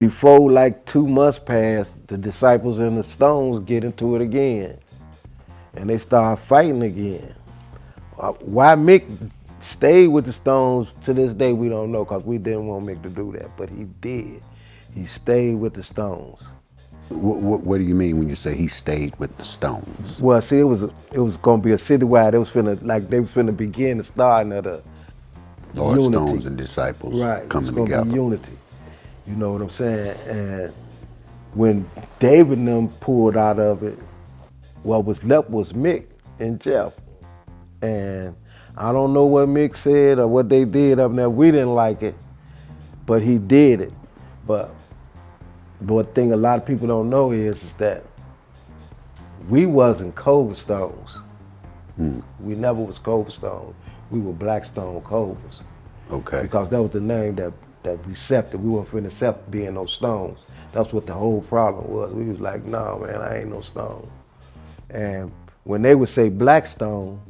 Before like 2 months passed, the disciples and the Stones get into it again. And they start fighting again. Why Mick stayed with the Stones to this day, we don't know, because we didn't want Mick to do that, but he did. He stayed with the Stones. What do you mean when you say he stayed with the Stones? Well, see, it was gonna be a citywide. It was they was finna begin the starting of the Lord unity. Stones and disciples Right, coming it's gonna together. be unity. You know what I'm saying? And when David and them pulled out of it, what was left was Mick and Jeff. And I don't know what Mick said or what they did up there. We didn't like it, but he did it. But one thing a lot of people don't know is that we wasn't Cobra Stones. We never was Cobra Stones. We were Blackstone Cobras. Okay. Because that was the name that we accepted. We weren't finna accept being no Stones. That's what the whole problem was. We was like, nah, man, I ain't no Stone. And when they would say Blackstone,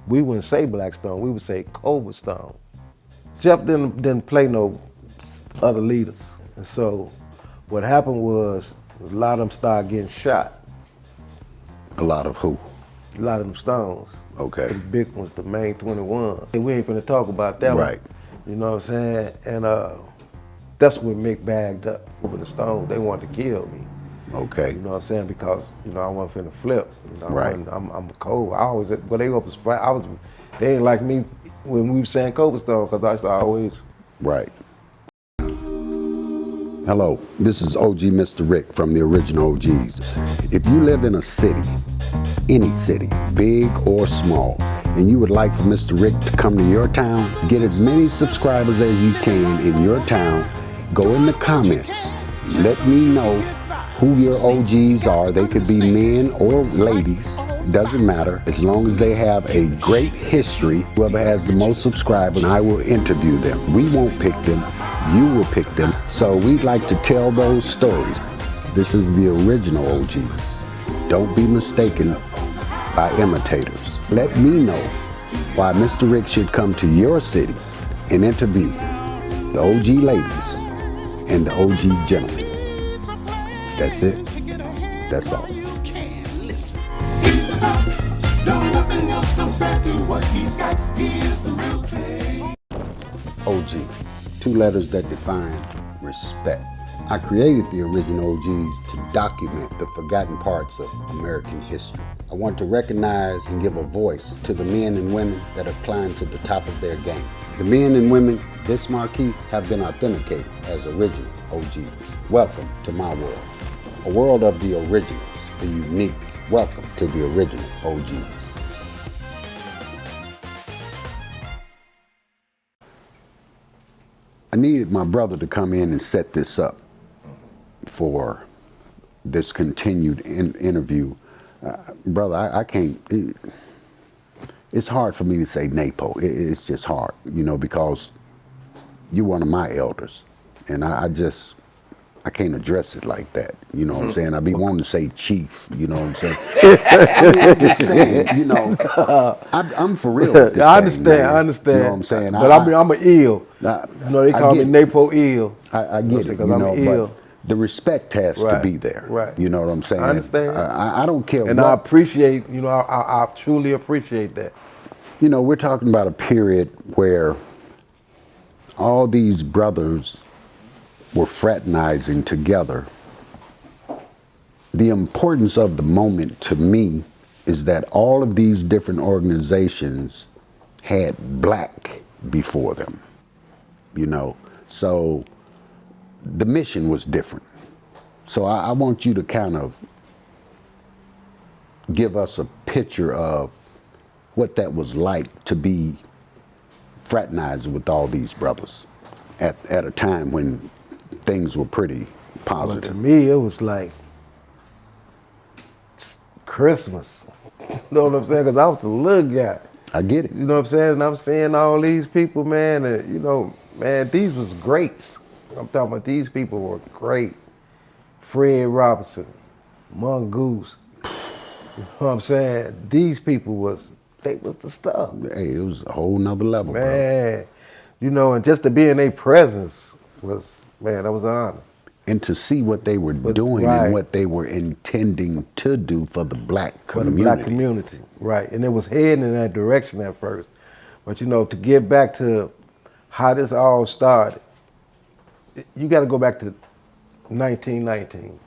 we wouldn't say Blackstone. We would say Cobra Stone. Jeff didn't play no other leaders. And so what happened was a lot of them started getting shot. A lot of who? A lot of them Stones. Okay. The big ones, the main 21s. We ain't finna talk about that Right. one. You know what I'm saying? And that's when Mick bagged up with the Stones. They wanted to kill me. Okay. You know what I'm saying? Because, I wasn't finna flip. Right. I'm cold. I always, well, they they didn't like me when we were saying Cobra Stone, because I used to always. Right. Hello, this is OG Mr. Rick from the Original OGs. If you live in a city, any city, big or small, and you would like for Mr. Rick to come to your town, get as many subscribers as you can in your town, go in the comments, let me know who your OGs are. They could be men or ladies, doesn't matter, as long as they have a great history. Whoever has the most subscribers, I will interview them. We won't pick them, you will pick them. So we'd like to tell those stories. This is the original OGs. Don't be mistaken by imitators. Let me know why Mr. Rick should come to your city and interview the OG ladies and the OG gentlemen. That's it. That's all. OG. 2 letters that define respect. I created the Original OGs to document the forgotten parts of American history. I want to recognize and give a voice to the men and women that have climbed to the top of their game. The men and women, this marquee, have been authenticated as original OGs. Welcome to my world. A world of the originals, the unique. Welcome to the Original OGs. I needed my brother to come in and set this up for this continued interview. Brother, I can't, it's hard for me to say Napo. It's just hard, because you're one of my elders. And I can't address it like that. You know what I'm saying? I be wanting to say chief, you know what I'm saying? I'm just saying, I'm for real with this I thing, understand, man. I understand. You know what I'm saying? But I'm an ill. They call me Napo ill. I get it, but the respect has to be there. Right. You know what I'm saying? I understand. I don't care and what. I appreciate, I truly appreciate that. We're talking about a period where all these brothers were fraternizing together. The importance of the moment to me is that all of these different organizations had black before them, so the mission was different. So I want you to kind of give us a picture of what that was like to be fraternizing with all these brothers at a time when things were pretty positive. Well, to me, it was like Christmas. You know what I'm saying? Because I was the little guy. I get it. You know what I'm saying? And I'm seeing all these people, man, and man, these was greats. I'm talking about these people were great. Fred Robinson, Mongoose. You know what I'm saying? These people they was the stuff. Hey, it was a whole nother level, man. Bro. And just to be in their presence was, man, that was an honor. and to see what they were doing right. and what they were intending to do for the black For community. the black community, right. And it was heading in that direction at first. But you know, to get back to how this all started, you got to go back to 1919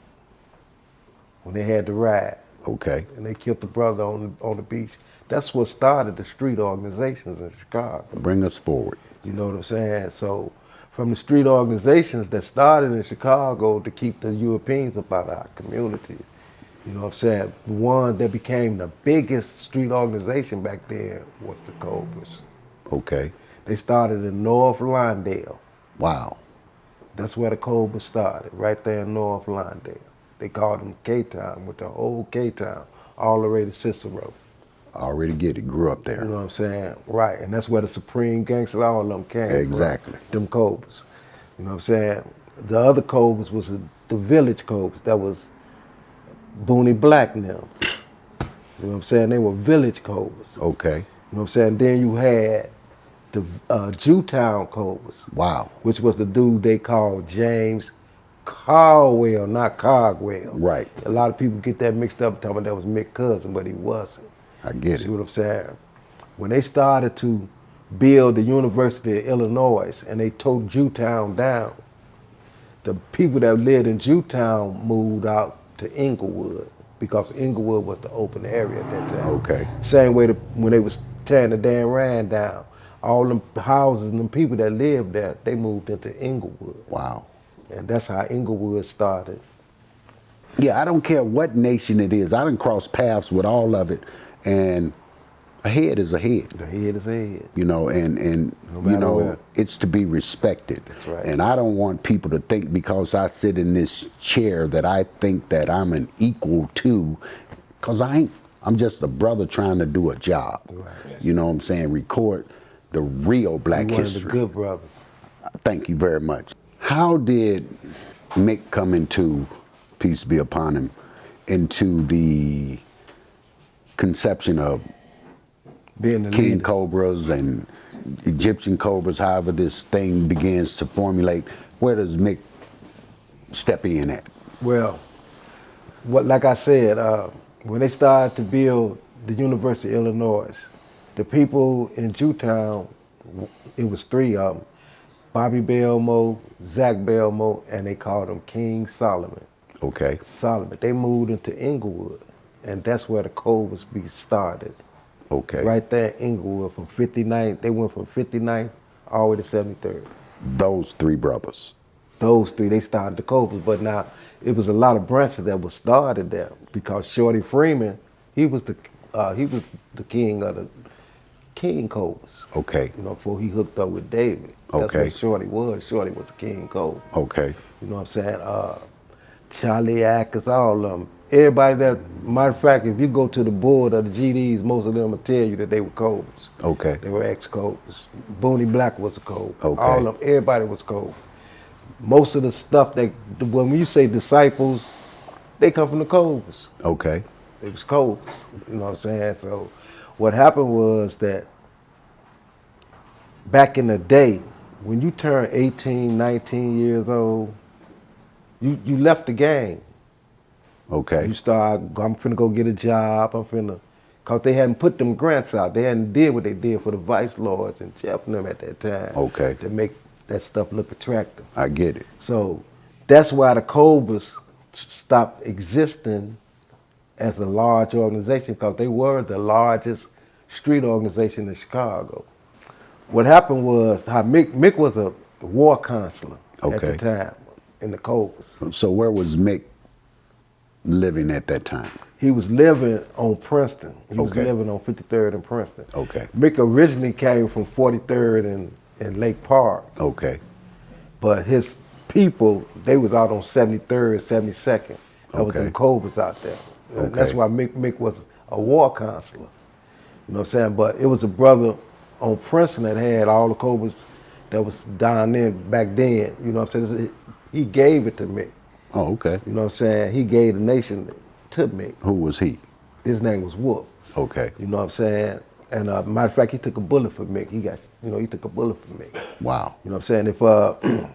when they had the riot. Okay. And they killed the brother on the beach. That's what started the street organizations in Chicago. Bring us forward. You know what I'm saying? So from the street organizations that started in Chicago to keep the Europeans up out of our community, you know what I'm saying? The one that became the biggest street organization back then was the Cobras. Okay. They started in North Lawndale. Wow. That's where the Cobras started, right there in North Lawndale. They called them K-Town, with the whole K-Town, all the way to Cicero. I already get it. Grew up there. You know what I'm saying? Right, and that's where the Supreme Gangsters, all of them came Exactly. from. Them Cobras. You know what I'm saying? The other Cobras was the Village Cobras. That was Booney Black and them. You know what I'm saying? They were Village Cobras. Okay. You know what I'm saying? Then you had the Jewtown Cobras. Wow. Which was the dude they called James Caldwell, not Cogwell. Right. A lot of people get that mixed up, talking about that was Mick's cousin, but he wasn't. I get See it. what I'm saying? When they started to build the University of Illinois and they tore Jewtown down, the people that lived in Jewtown moved out to Inglewood because Inglewood was the open area at that time. Okay. Same way when they was tearing the Dan Rand down, all them houses and them people that lived there, they moved into Inglewood. Wow. And that's how Inglewood started. Yeah, I don't care what nation it is. I done crossed paths with all of it, and a head is a head. The head is a head. You know, and No you know, what. it's to be respected. That's right. And I don't want people to think because I sit in this chair that I think that I'm an equal to, because I ain't. I'm just a brother trying to do a job. Right. You know what I'm saying? Record the real black One history. of the good brothers. Thank you very much. How did Mick come into, peace be upon him, into the conception of Being the King leader. Cobras and Egyptian Cobras, however this thing begins to formulate? Where does Mick step in at? Well, like I said, when they started to build the University of Illinois, the people in Jewtown, it was three of them, Bobby Belmo, Zach Belmo, and they called him King Solomon. Okay. Solomon. They moved into Inglewood, and that's where the Cobras started. Okay. Right there in Inglewood from 59th, they went from 59th all the way to 73rd. Those three brothers. Those three, they started the Cobras, but now it was a lot of branches that was started there because Shorty Freeman, he was the king of the King Cobras. Okay. You know, before he hooked up with David. That's Okay. what Shorty was. Shorty was the King Cobra. Okay. You know what I'm saying? Charlie Atkins, all of them. Everybody that, matter of fact, if you go to the board of the GDs, most of them will tell you that they were Cobras. Okay. They were ex-Cobras. Booney Black was a Cobra. Okay. All of them, everybody was Cobra. Most of the stuff that, when you say disciples, they come from the Cobras. Okay. They was Cobras, you know what I'm saying? So what happened was that back in the day, when you turn 18, 19 years old, you left the gang. Okay. You start, I'm finna go get a job, cause they hadn't put them grants out. They hadn't did what they did for the vice lords and Jeff and them at that time. Okay. To make that stuff look attractive. I get it. So that's why the Cobras stopped existing as a large organization, because they were the largest street organization in Chicago. What happened was how Mick was a war counselor at the time in the Cobras. So where was Mick living at that time? He was living on Princeton. He was Okay. living on 53rd and Princeton. Okay. Mick originally came from 43rd and Lake Park, Okay. but his people, they was out on 73rd, 72nd. That was Okay. them Cobras out there. And that's Okay. why Mick was a war counselor. You know what I'm saying? But it was a brother on Princeton that had all the Cobras that was down there back then. You know what I'm saying? He gave it to Mick. Oh, okay. You know what I'm saying? He gave the nation to Mick. Who was he? His name was Wolf. Okay. You know what I'm saying? And matter of fact, he took a bullet for Mick. He took a bullet for Mick. Wow. You know what I'm saying?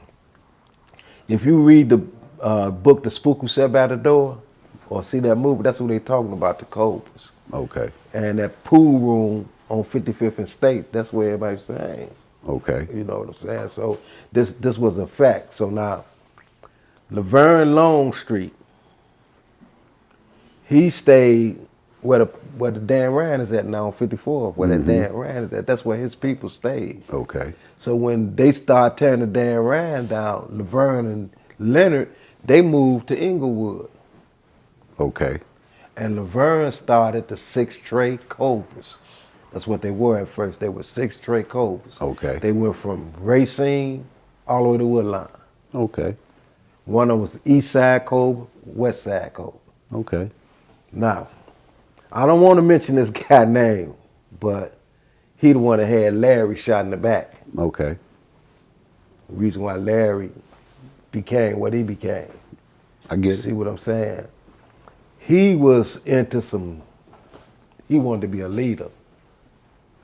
If you read the book The Spook Who Sat by the Door, or see that movie, that's what they talking about, the Cobras. Okay. And that pool room on 55th and State, that's where everybody's saying. Okay. You know what I'm saying? So this was a fact. So now, Laverne Longstreet, he stayed where the Dan Ryan is at now on 54th, where that Dan Ryan is at. That's where his people stayed. Okay. So when they started tearing the Dan Ryan down, Laverne and Leonard, they moved to Inglewood. Okay. And Laverne started the 6 Tray Cobras. That's what they were at first. They were 6 Tray Cobras. Okay. They went from Racine all the way to Woodline. Okay. One of them was East Side Cobra, West Side Cobra. Okay. Now, I don't want to mention this guy's name, but he the one that had Larry shot in the back. Okay. The reason why Larry became what he became. I get See it. what I'm saying? He was into he wanted to be a leader.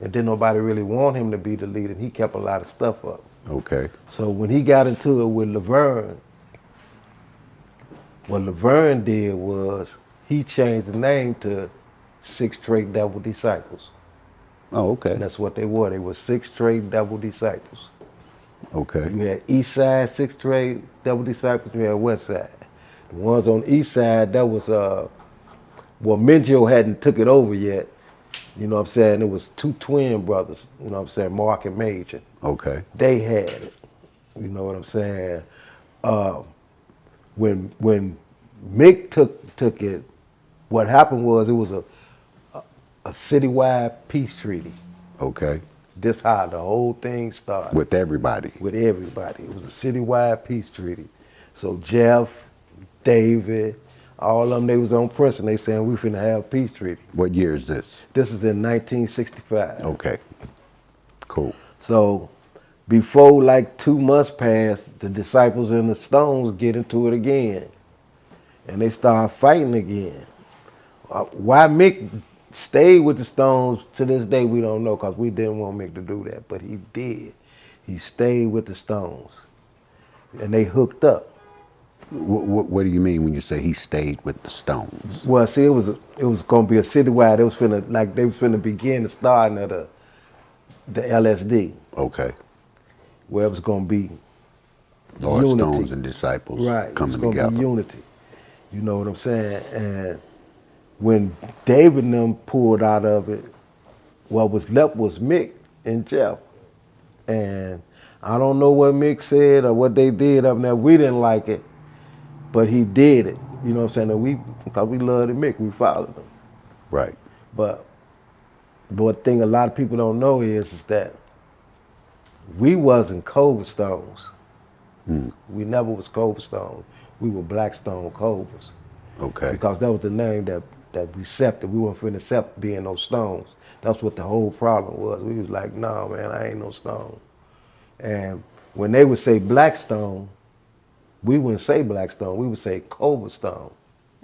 And didn't nobody really want him to be the leader. He kept a lot of stuff up. Okay. So when he got into it with Laverne, what Laverne did was he changed the name to 6 Straight Devil Disciples. Oh, okay. And that's what they were. They were 6 Straight Devil Disciples. Okay. You had East Side 6 Straight Devil Disciples, you had West Side. The ones on the East Side, that was, well, Minjo hadn't took it over yet. You know what I'm saying? It was 2 twin brothers, you know what I'm saying, Mark and Major. Okay. They had it. You know what I'm saying? When Mick took it, what happened was it was a citywide peace treaty. Okay. This how the whole thing started. With everybody. With everybody. It was a citywide peace treaty. So Jeff, David, all of them, they was on Princeton. They saying we finna have a peace treaty. What year is this? This is in 1965. Okay. Cool. So before like 2 months passed, the disciples and the Stones get into it again. And they start fighting again. Why Mick stayed with the Stones, to this day we don't know, because we didn't want Mick to do that, but he did. He stayed with the Stones. And they hooked up. What do you mean when you say he stayed with the Stones? Well, see, it was gonna be a citywide. It was they was finna begin the starting of the LSD. Okay. Where it was gonna be Lord unity. Stones and disciples Right, coming it's gonna together. be unity. You know what I'm saying? And when David and them pulled out of it, what was left was Mick and Jeff. And I don't know what Mick said or what they did up there. We didn't like it, but he did it. You know what I'm saying? And because we loved Mick, we followed him. Right. But one thing a lot of people don't know is that we wasn't Cobra Stones. We never was Cobra Stones. We were Blackstone Cobras. Okay. Because that was the name that we accepted. We weren't finna accept being no Stones. That's what the whole problem was. We was like, nah, man, I ain't no Stone. And when they would say Blackstone, we wouldn't say Blackstone. We would say Cobra Stone.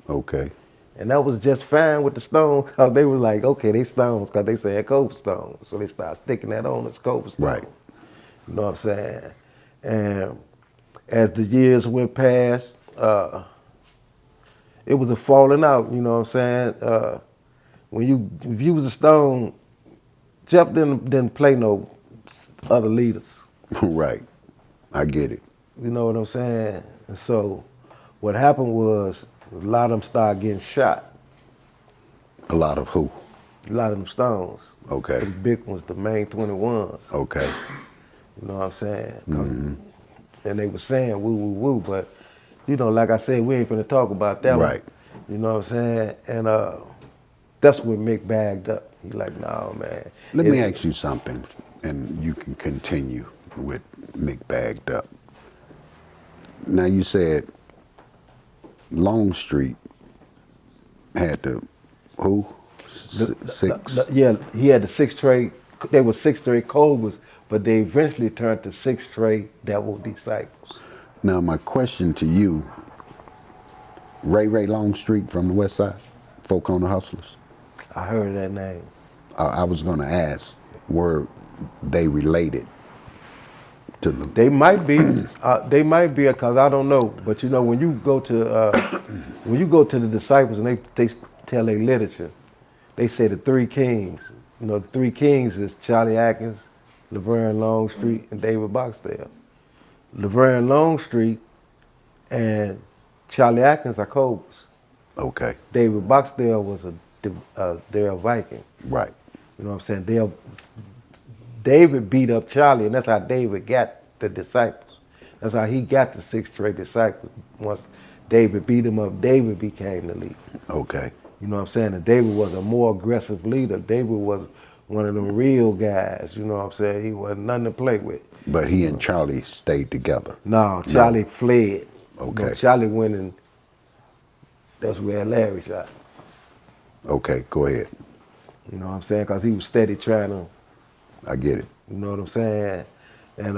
Okay. And that was just fine with the Stones, because they were like, okay, they Stones, because they said Cobra Stone. So they started sticking that on as Cobra Stone. Right. You know what I'm saying? And as the years went past, it was a falling out, you know what I'm saying? If you was a Stone, Jeff didn't play no other leaders. Right. I get it. You know what I'm saying? And so what happened was a lot of them started getting shot. A lot of who? A lot of them Stones. Okay. The big ones, the main 21s. Okay. You know what I'm saying? And they were saying woo, woo, woo, but, you know, like I said, we ain't finna talk about that one. Right. You know what I'm saying? And that's when Mick bagged up. He like, nah, man. Let me ask you something, and you can continue with Mick bagged up. Now you said Longstreet had the who? Six? Yeah, he had the 6 Tray. They were 6 Tray Cobras, but they eventually turned to 6 Tray Devil Disciples. Now my question to you, Ray Longstreet from the West Side, Folk on the Hustlers. I heard that name. I was going to ask, were they related They might be. They might be because I don't know. But you know, when you go to the disciples and they tell their literature, they say the three kings. You know, the three kings is Charlie Atkins, Laverne Longstreet, and David Boxdale. Laverne Longstreet and Charlie Atkins are Cobras. Okay. David Boxdale was they're a Viking. Right. You know what I'm saying? David beat up Charlie, and that's how David got the disciples. That's how he got the 6 straight disciples. Once David beat him up, David became the leader. Okay. You know what I'm saying? And David was a more aggressive leader. David was one of them real guys. You know what I'm saying? He wasn't nothing to play with. But he and Charlie stayed together. No, Charlie fled. Okay. You know, Charlie went and that's where Larry shot. Okay, go ahead. You know what I'm saying? Because he was steady trying to. I get it. You know what I'm saying? And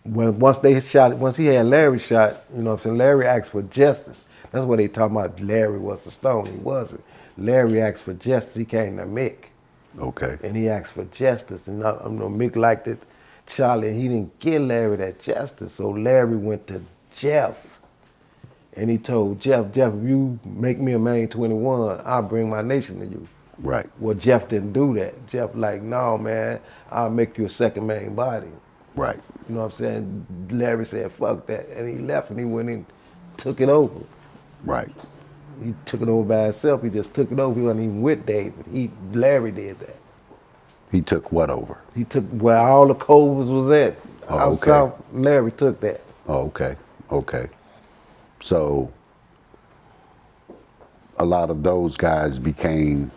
once he had Larry shot, you know what I'm saying? Larry asked for justice. That's what they talking about. Larry was the stone. He wasn't. Larry asked for justice. He came to Mick. Okay. And he asked for justice. And Mick liked it, Charlie, and he didn't give Larry that justice. So Larry went to Jeff. And he told Jeff, if you make me a Main 21, I'll bring my nation to you. Right. Well, Jeff didn't do that. Jeff like, no, man, I'll make you a second main body. Right. You know what I'm saying? Larry said, fuck that. And he left and he went and took it over. Right. He took it over by himself. He just took it over. He wasn't even with David. Larry did that. He took what over? He took where all the Cobras was at. Oh, okay. South, Larry took that. Oh, okay. Okay. So a lot of those guys became...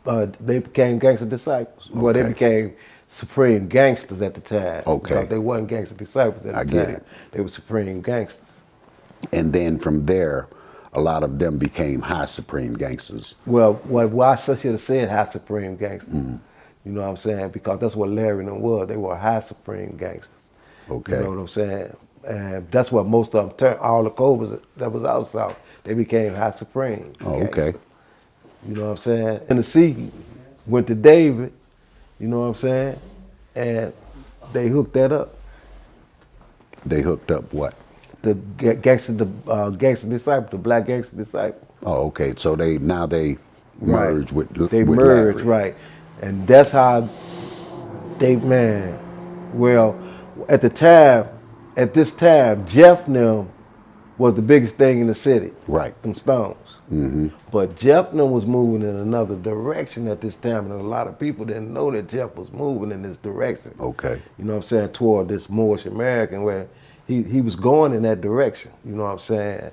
they became gangster disciples. Okay. Well, they became supreme gangsters at the time. Okay. Because they wasn't gangster disciples at the time. I get it. They were supreme gangsters. And then from there, a lot of them became high supreme gangsters. Well, I should have said high supreme gangsters. Mm-hmm. You know what I'm saying? Because that's what Larry and them was. They were high supreme gangsters. Okay. You know what I'm saying? And that's what most of them turned, all the Cobras that was out south, they became high supreme. Oh, okay. You know what I'm saying? Tennessee went to David, you know what I'm saying? And they hooked that up. They hooked up what? The gangster disciple, the black gangster disciple. Oh, okay. So they merged with They with merged, Larry. right. And that's how well, at this time, Jeff Nim was the biggest thing in the city. Right. Them Stones. Mm-hmm. But Jeff Nim was moving in another direction at this time, and a lot of people didn't know that Jeff was moving in this direction. Okay. You know what I'm saying? Toward this Moorish American, where he was going in that direction. You know what I'm saying?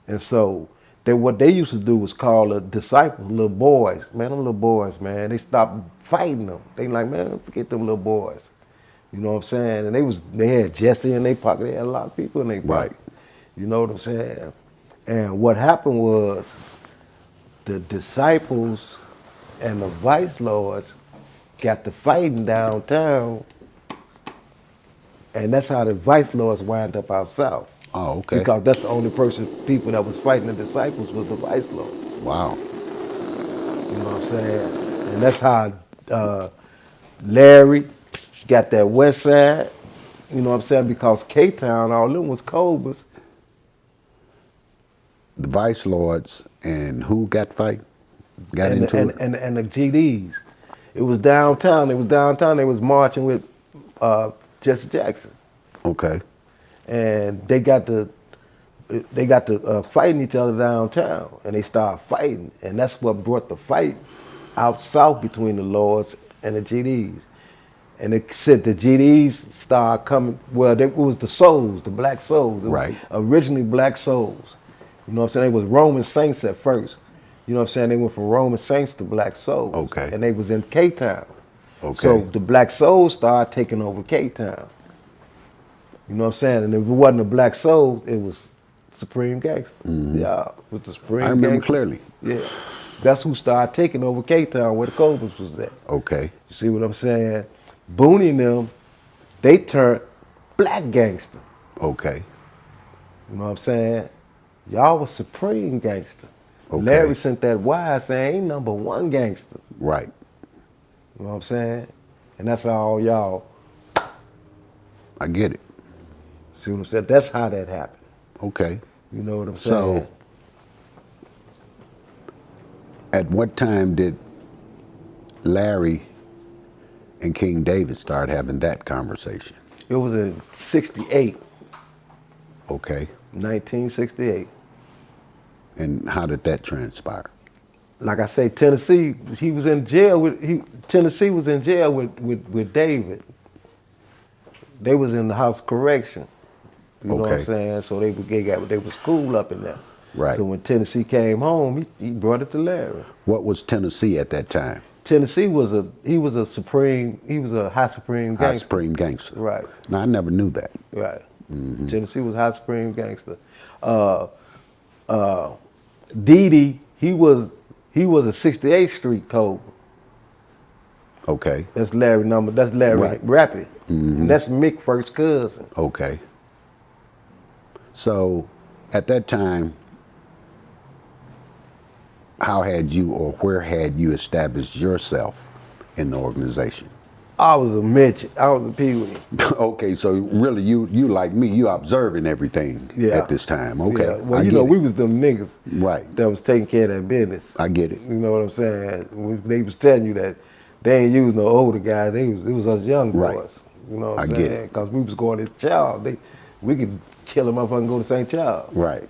And so what they used to do was call the disciples little boys. Man, them little boys, man, they stopped fighting them. They like, man, forget them little boys. You know what I'm saying? And they had Jesse in their pocket. They had a lot of people in their pocket. Right. You know what I'm saying? And what happened was the disciples and the vice lords got to fighting downtown, and that's how the vice lords wind up out south. Oh, okay. Because that's the only people that was fighting the disciples was the vice lords. Wow. You know what I'm saying? And that's how Larry got that west side. You know what I'm saying? Because K-Town, all them was Cobras. The vice lords and who got fight? Got into it? And the GDs. It was downtown. They was marching with Jesse Jackson. Okay. And they got to fighting each other downtown, and they started fighting, and that's what brought the fight out south between the Lords and the GDs. And it said the GDs started coming. Well, it was the souls, the black souls. Right. Originally black souls. You know what I'm saying? They was Roman saints at first. You know what I'm saying? They went from Roman saints to black souls. Okay. And they was in K-Town. Okay. So the black souls started taking over K-Town. You know what I'm saying? And if it wasn't the black souls, it was Supreme Gangster. Mm-hmm. Yeah, with the Supreme I remember Gangster. clearly. Yeah. That's who started taking over K-Town, where the Cobras was at. Okay. You see what I'm saying? Booney and them, they turned black gangster. Okay. You know what I'm saying? Y'all was Supreme Gangster. Okay. Larry sent that wire saying, ain't number one gangster. Right. You know what I'm saying? And that's how all y'all I get it. See what I'm saying? That's how that happened. Okay. You know what I'm saying? So, at what time did Larry and King David start having that conversation? It was in 68, Okay. 1968. And how did that transpire? Like I say, Tennessee, he was in jail Tennessee was in jail with David. They was in the house of correction. You know what I'm Okay. saying? So they was cool up in there. Right. So when Tennessee came home, he brought it to Larry. What was Tennessee at that time? Tennessee was a high supreme gangster. High Supreme Gangster. Right. Now, I never knew that. Right. Mm-hmm. Tennessee was high supreme gangster. Didi, he was a 68th Street Cobra. Okay. That's Larry number. That's Larry Right. Rappy. Mm-hmm. That's Mick's first cousin. Okay. So, at that time, how had you or where had you established yourself in the organization? I was a midget. I was a peewee. Okay, so really you like me, you observing everything Yeah. at this time. Okay. Yeah. Well, I you get know, it. we was them niggas Right. that was taking care of that business. I get it. You know what I'm saying? They was telling you that they ain't using no older guys. It was us young boys. Right. You know what I I'm get saying? it. Because we was going to Child. We could kill a motherfucker and go to St. Charles. Right.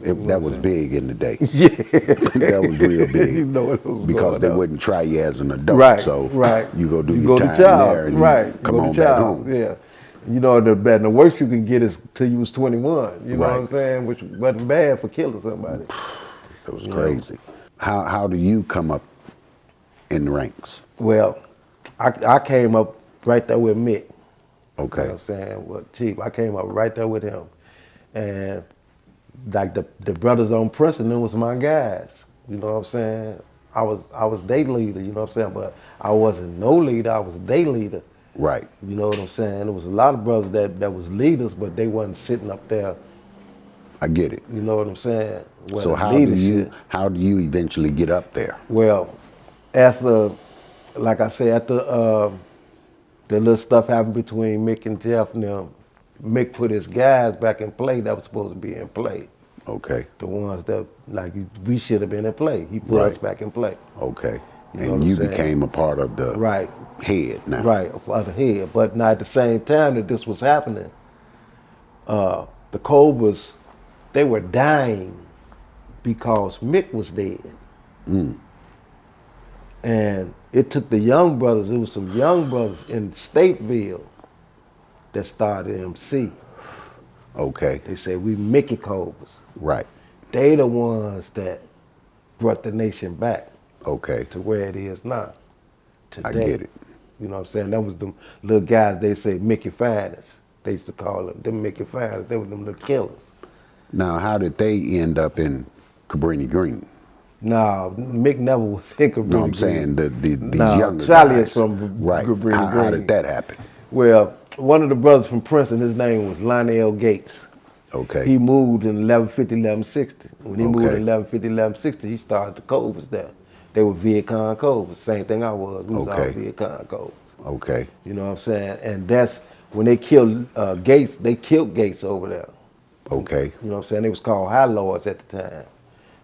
That was big in the day. Yeah. That was real big. You know what was because going they on. wouldn't try you as an adult. Right, So right. you go do You your go to time Child, there and right. you You come go to on back Child, home. Yeah. You know, the worst you can get is till you was 21. You know what I'm Right. saying? Which wasn't bad for killing somebody. It was You know? crazy. How do you come up in the ranks? Well, I came up right there with Mick. You know Okay. what I'm saying? Well, Chief, I came up right there with him. And like the brothers on Princeton was my guys. You know what I'm saying? I was their leader, you know what I'm saying? But I wasn't no leader, I was their leader. Right. You know what I'm saying? There was a lot of brothers that was leaders, but they wasn't sitting up there. I get it. You know what I'm saying? So Well, how do you eventually get up there? Well, after, like I say, after the little stuff happened between Mick and Jeff and them, Mick put his guys back in play that was supposed to be in play. Okay. The ones that, like, we should have been in play. He put us Right. back in play. Okay. You know what And I'm you saying? became a part of the Right. head now. Right, for the head. But now at the same time that this was happening, the Cobras, they were dying because Mick was dead. Mm. And it took the young brothers, it was some young brothers in Stateville that started MC. Okay. They said, we Mickey Cobras. Right. They the ones that brought the nation back Okay. to where it is now. Today. I get it. You know what I'm saying? That was them little guys, they say Mickey Finest. They used to call them Mickey Finest. They were them little killers. Now, how did they end up in Cabrini Green? No, Mick never was in Cabrini No, I'm Green. saying these No, younger Charlie guys. is from right. Cabrini How Green. did that happen? Well, one of the brothers from Princeton, his name was Lionel Gates. Okay. He moved in 1150, 1160. When he moved in Okay. 1150, 1160, he started the Cobras there. They were Viet Cong Cobras, same thing I was. We was all Okay. Viet Cong Cobras. Okay. You know what I'm saying? And that's when they killed Gates, they killed Gates over there. Okay. You know what I'm saying? They was called High Lords at the time.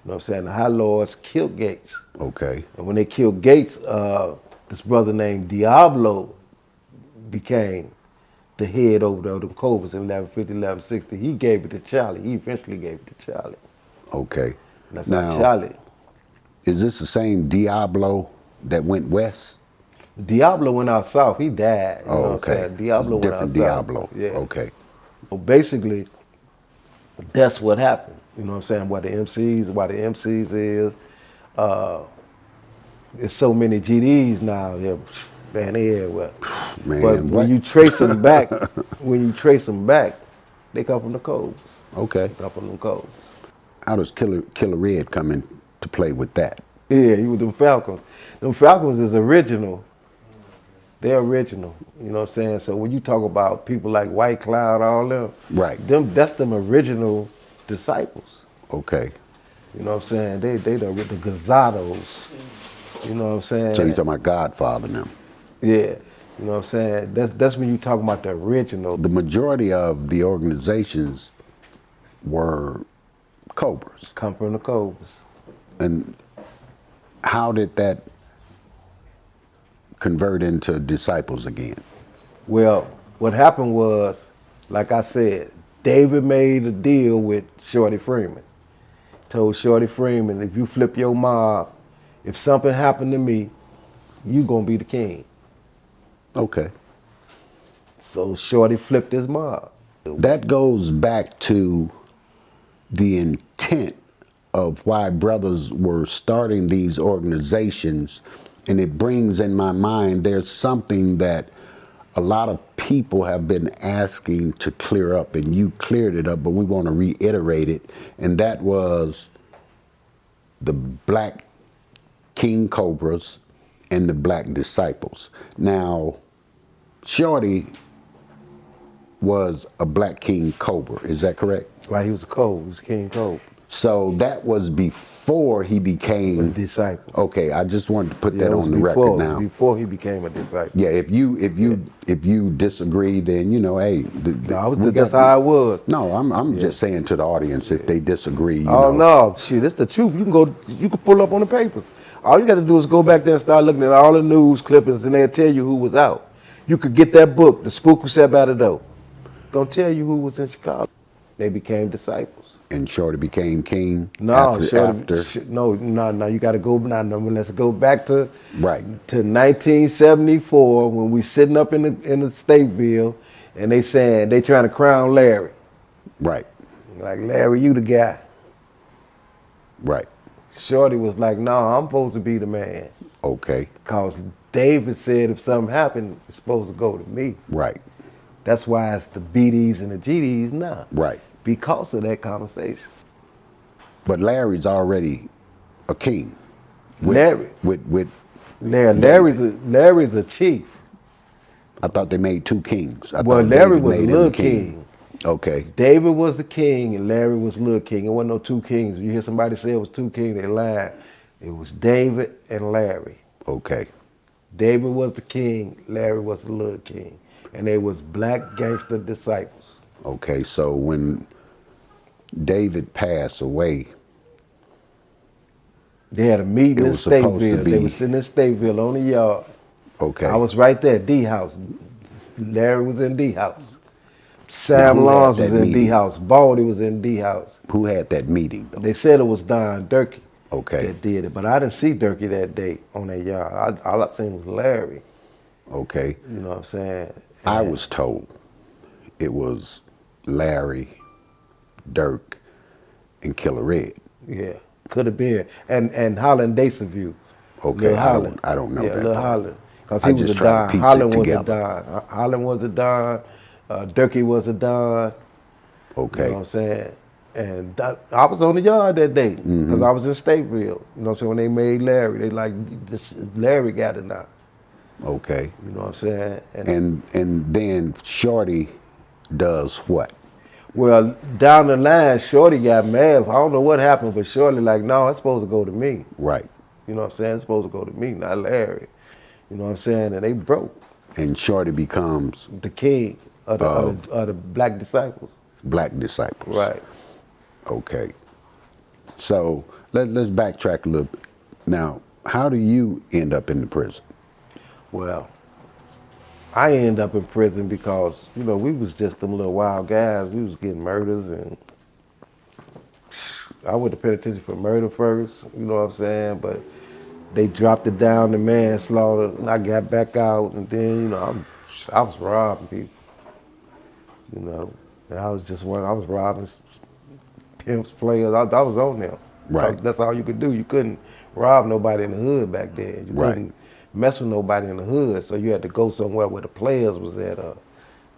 You know what I'm saying? The High Lords killed Gates. Okay. And when they killed Gates, this brother named Diablo became the head over there of the Cobras in 1150, 1160. He gave it to Charlie. He eventually gave it to Charlie. Okay. And that's Now, how Charlie. is this the same Diablo that went west? Diablo went out south. He died. You know what I'm Okay. saying? Diablo went out Different south. Diablo. Yeah. Okay. So basically, that's what happened. You know what I'm saying? Why the MCs is, there's so many GDs now. Yeah, man, they everywhere. Man, But what? when you trace them back, they come from the Cobras. Okay. They come from them Cobras. How does Killer Red come into play with that? Yeah, he was them Falcons. Them Falcons is original. They're original. You know what I'm saying? So when you talk about people like White Cloud, all them, Right. that's them original disciples. Okay. You know what I'm saying? They the Gazados. You know what I'm saying? So you're talking about Godfather now. Yeah. You know what I'm saying? That's when you talk about the original. The majority of the organizations were Cobras. Come from the Cobras. And how did that convert into disciples again? Well, what happened was, like I said, David made a deal with Shorty Freeman. Told Shorty Freeman, if you flip your mob, if something happened to me, you gonna be the king. Okay. So Shorty flipped his mob. That goes back to the intent of why brothers were starting these organizations, and it brings in my mind there's something that a lot of people have been asking to clear up, and you cleared it up, but we want to reiterate it, and that was the Black King Cobras and the Black Disciples. Now, Shorty was a Black King Cobra, is that correct? Right, he was a Cobra, he was King Cobra. So that was before he became A disciple. Okay, I just wanted to put Yeah, that it was on the before, record now. Before he became a disciple. Yeah, if you disagree, then hey. That's how it was. No, I'm just saying to the audience, if they disagree. Oh no, shit, it's the truth. You can pull up on the papers. All you got to do is go back there and start looking at all the news clippings, and they'll tell you who was out. You could get that book, The Spook Who Sat by the Door. Gonna tell you who was in Chicago. They became disciples. And Shorty became king. No, after. No. You got to go now. No, let's go back to Right. to 1974 when we sitting up in the Stateville, and they saying they trying to crown Larry. Right. Like, Larry, you the guy. Right. Shorty was like, no, I'm supposed to be the man. Okay. Because David said if something happened, it's supposed to go to me. Right. That's why it's the BDs and the GDs now. Right. Because of that conversation. But Larry's already a king. Larry's a chief. I thought they made two kings. Well, Larry was a little king. Okay. David was the king and Larry was little king. It wasn't no two kings. If you hear somebody say it was two kings, they lied. It was David and Larry. Okay. David was the king, Larry was the little king. And they was black gangster disciples. Okay, so when David passed away, they had a meeting in Stateville. They was sitting in Stateville on the yard. Okay. I was right there, D house. Larry was in D house. Sam Lawrence was in D house. Baldy was in D house. Who had that meeting, though? They said it was Don Durkee. Okay. That did it, but I didn't see Durkee that day on that yard. All I seen was Larry. Okay. You know what I'm saying? I was told it was Larry, Dirk, and Killer Red. Yeah, could have been. And Holland Daceview. Okay, I don't know that. Lil part. Holland. Because I he was just a try to Don. piece Holland it was a together. Don. Holland was a Don. Durkee was a Don. Okay. You know what I'm saying? And I was on the yard that day because I was in Stateville. You know what I'm saying? When they made Larry, they like, this Larry got it now. Okay. You know what I'm saying? And then Shorty does what? Well, down the line, Shorty got mad. I don't know what happened, but Shorty like, no, it's supposed to go to me. Right. You know what I'm saying? It's supposed to go to me, not Larry. You know what I'm saying? And they broke. And Shorty becomes the king of the Black Disciples. Black Disciples. Right. Okay. So let's backtrack a little bit. Now, how do you end up in the prison? Well, I ended up in prison because, we was just them little wild guys. We was getting murders, and I went to penitentiary for murder first, you know what I'm saying? But they dropped it down to manslaughter, and I got back out, and then, I was robbing people. And I was robbing pimps, players. I was on them. Right. That's all you could do. You couldn't rob nobody in the hood back then. You couldn't mess with nobody in the hood, so you had to go somewhere where the players was at.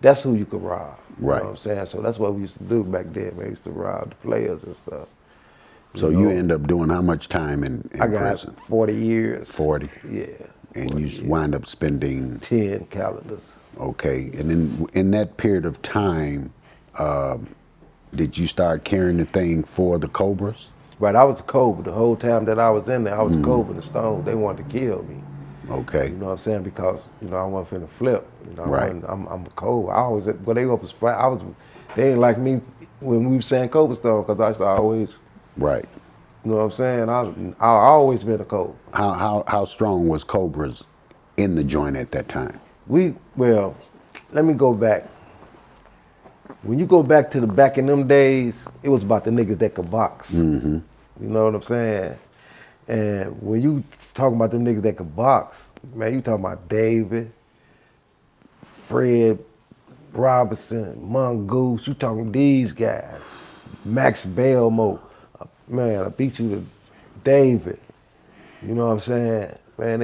That's who you could rob. You know what I'm saying? So that's what we used to do back then. We used to rob the players and stuff. So you end up doing how much time in I got prison? 40 years. 40? Yeah. And you wind up spending 10 calendars. Okay. And then in that period of time, did you start carrying the thing for the Cobras? Right, I was a Cobra. The whole time that I was in there, I was a Cobra the Stone. They wanted to kill me. Okay. You know what I'm saying? Because, I wasn't finna flip. Right. I'm cold. I always, but they was, they didn't like me when we was saying Cobra Stone because I used to always, Right. you know what I'm saying? I always been a Cobra. How strong was Cobras in the joint at that time? Well, let me go back. When you go back to the back in them days, it was about the niggas that could box. Mm-hmm. You know what I'm saying? And when you talking about them niggas that could box, man, you talking about David, Fred Robinson, Mongoose, you talking these guys. Max Belmo. Man, I beat you to David. You know what I'm saying? Man,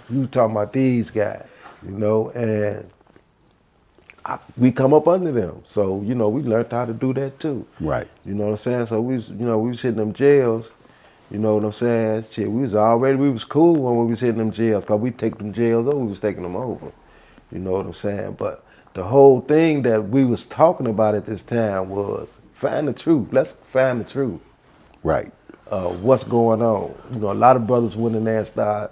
you talking about these guys, and we come up under them. So, we learned how to do that too. Right. You know what I'm saying? So we was hitting them jails. You know what I'm saying? Shit, we was cool when we was hitting them jails, cause we take them jails over, we was taking them over. You know what I'm saying? But the whole thing that we was talking about at this time was find the truth. Let's find the truth. Right. What's going on? A lot of brothers went in there and started,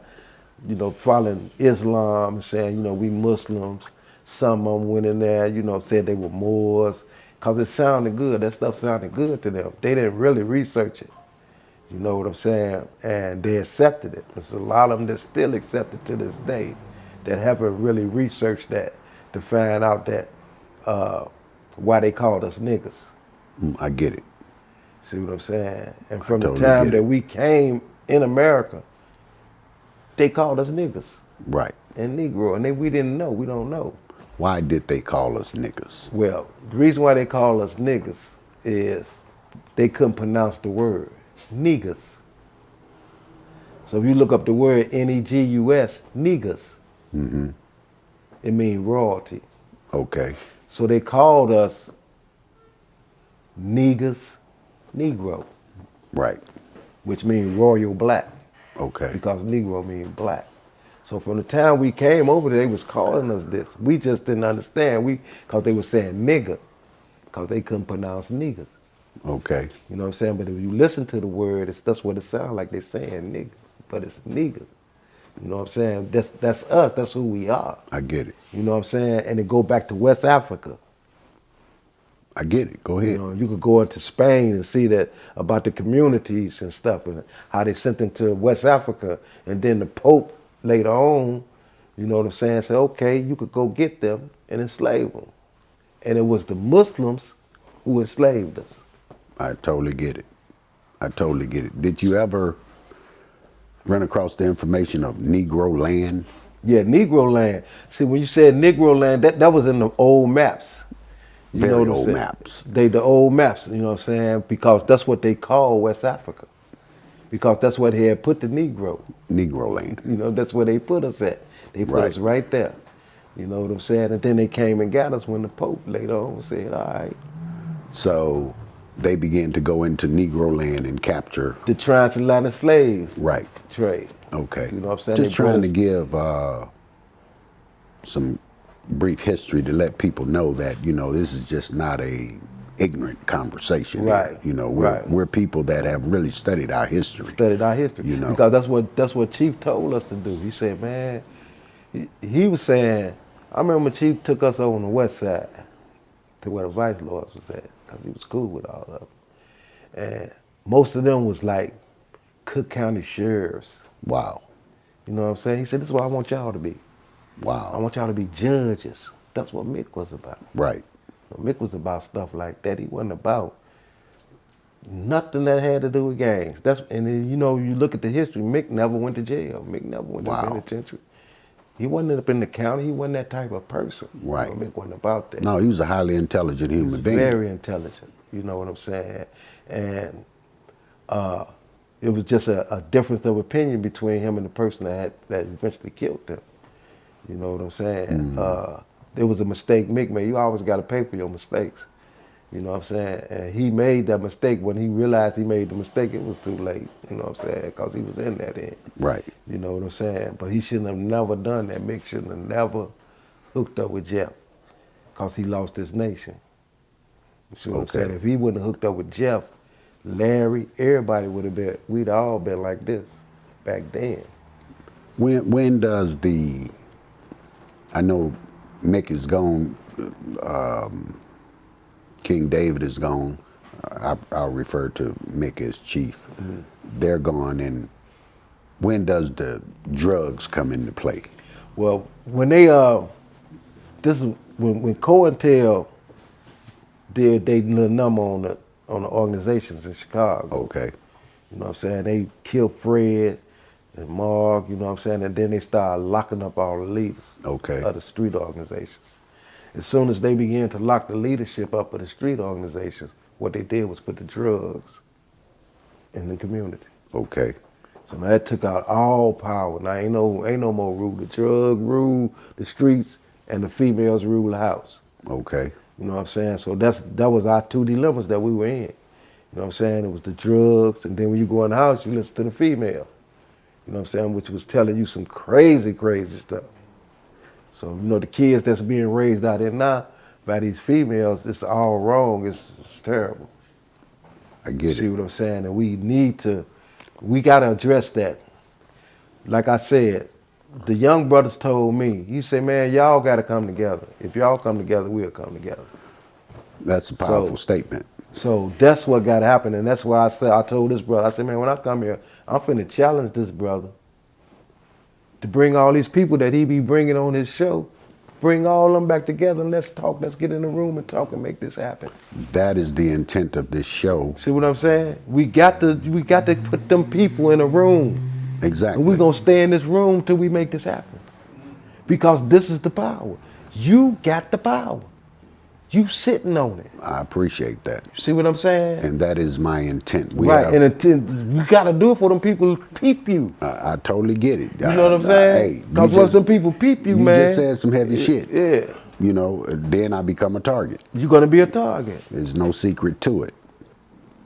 following Islam and saying, we Muslims. Some of them went in there, said they were Moors, cause it sounded good. That stuff sounded good to them. They didn't really research it. You know what I'm saying? And they accepted it. There's a lot of them that still accept it to this day that haven't really researched that to find out that why they called us niggas. I get it. See what I'm saying? And from the totally time get that it. we came in America, they called us niggas Right. and Negro, and we didn't know. We don't know. Why did they call us niggas? Well, the reason why they call us niggas is they couldn't pronounce the word niggas. So if you look up the word Negus, niggas, Mm-hmm. it means royalty. Okay. So they called us niggas, Negro, Right. which means royal black, Okay. because Negro means black. So from the time we came over there, they was calling us this. We just didn't understand. Because they were saying nigga, because they couldn't pronounce niggas. Okay. You know what I'm saying? But if you listen to the word, that's what it sounds like. They're saying nigga, but it's niggas. You know what I'm saying? That's us. That's who we are. I get it. You know what I'm saying? And it go back to West Africa. I get it. Go ahead. You could go into Spain and see that about the communities and stuff and how they sent them to West Africa. And then the Pope later on, you know what I'm saying, said, okay, you could go get them and enslave them. And it was the Muslims who enslaved us. I totally get it. I totally get it. Did you ever run across the information of Negro land? Yeah, Negro land. See, when you said Negro land, that was in the old maps. You know Very what I'm old saying? maps. The old maps, you know what I'm saying? Because that's what they call West Africa. Because that's where they had put the Negro. Negro land. That's where they put us at. They put us right there. You know what I'm saying? And then they came and got us when the Pope later on said, all right. So they began to go into Negro land and capture. The transatlantic slave Right. trade. Okay. You know what I'm saying? Just They trying brought to us- give some brief history to let people know that, this is just not a ignorant conversation here. Right. We're people that have really studied our history. Studied our history. You know. Because that's what Chief told us to do. He said, man, he was saying, I remember Chief took us over on the west side to where the vice lords was at, because he was cool with all of them. And most of them was like Cook County sheriffs. Wow. You know what I'm saying? He said, this is what I want y'all to be. I Wow. want y'all to be judges. That's what Mick was about. Right. Mick was about stuff like that. He wasn't about nothing that had to do with gangs. And then, you look at the history, Mick never went to jail. Mick never went to the penitentiary. He wasn't up in the county. He wasn't that type of person. Right. Mick wasn't about that. No, he was a highly intelligent human being. Very intelligent. You know what I'm saying? And it was just a difference of opinion between him and the person that eventually killed him. You know what I'm saying? There was a mistake Mick made. You always got to pay for your mistakes. You know what I'm saying? And he made that mistake. When he realized he made the mistake, it was too late. You know what I'm saying? Because he was in that end. Right. You know what I'm saying? But he shouldn't have never done that. Mick shouldn't have never hooked up with Jeff, because he lost his nation. You see what I'm saying? If he wouldn't have hooked up with Jeff, Larry, everybody would have been, we'd all been like this back then. When does I know Mick is gone, King David is gone. I'll refer to Mick as chief. They're gone, and when does the drugs come into play? Well, when they this is when COINTEL did they little number on the organizations in Chicago. Okay. You know what I'm saying? They killed Fred and Mark, you know what I'm saying? And then they started locking up all the leaders Okay. of the street organizations. As soon as they began to lock the leadership up of the street organizations, what they did was put the drugs in the community. Okay. So now that took out all power. Now ain't no more rule. The drug rule the streets and the females rule the house. Okay. You know what I'm saying? So that was our two dilemmas that we were in. You know what I'm saying? It was the drugs, and then when you go in the house, you listen to the female. You know what I'm saying? Which was telling you some crazy, crazy stuff. So, you know, the kids that's being raised out there now by these females, it's all wrong. It's terrible. I get See it. what I'm saying? And we got to address that. Like I said, the young brothers told me, he said, man, y'all got to come together. If y'all come together, we'll come together. That's a powerful statement. So that's what got to happen. And that's why I told this brother, I said, man, when I come here, I'm finna challenge this brother to bring all these people that he be bringing on his show, bring all of them back together and let's talk. Let's get in the room and talk and make this happen. That is the intent of this show. See what I'm saying? We got to put them people in a room. Exactly. And we're going to stay in this room till we make this happen. Because this is the power. You got the power. You sitting on it. I appreciate that. See what I'm saying? And that is my intent. Right, and you got to do it for them people to peep you. I totally get it. You know what I'm saying? Because once them people peep you, man. You just said some heavy shit. Yeah. You know, then I become a target. You're going to be a target. There's no secret to it.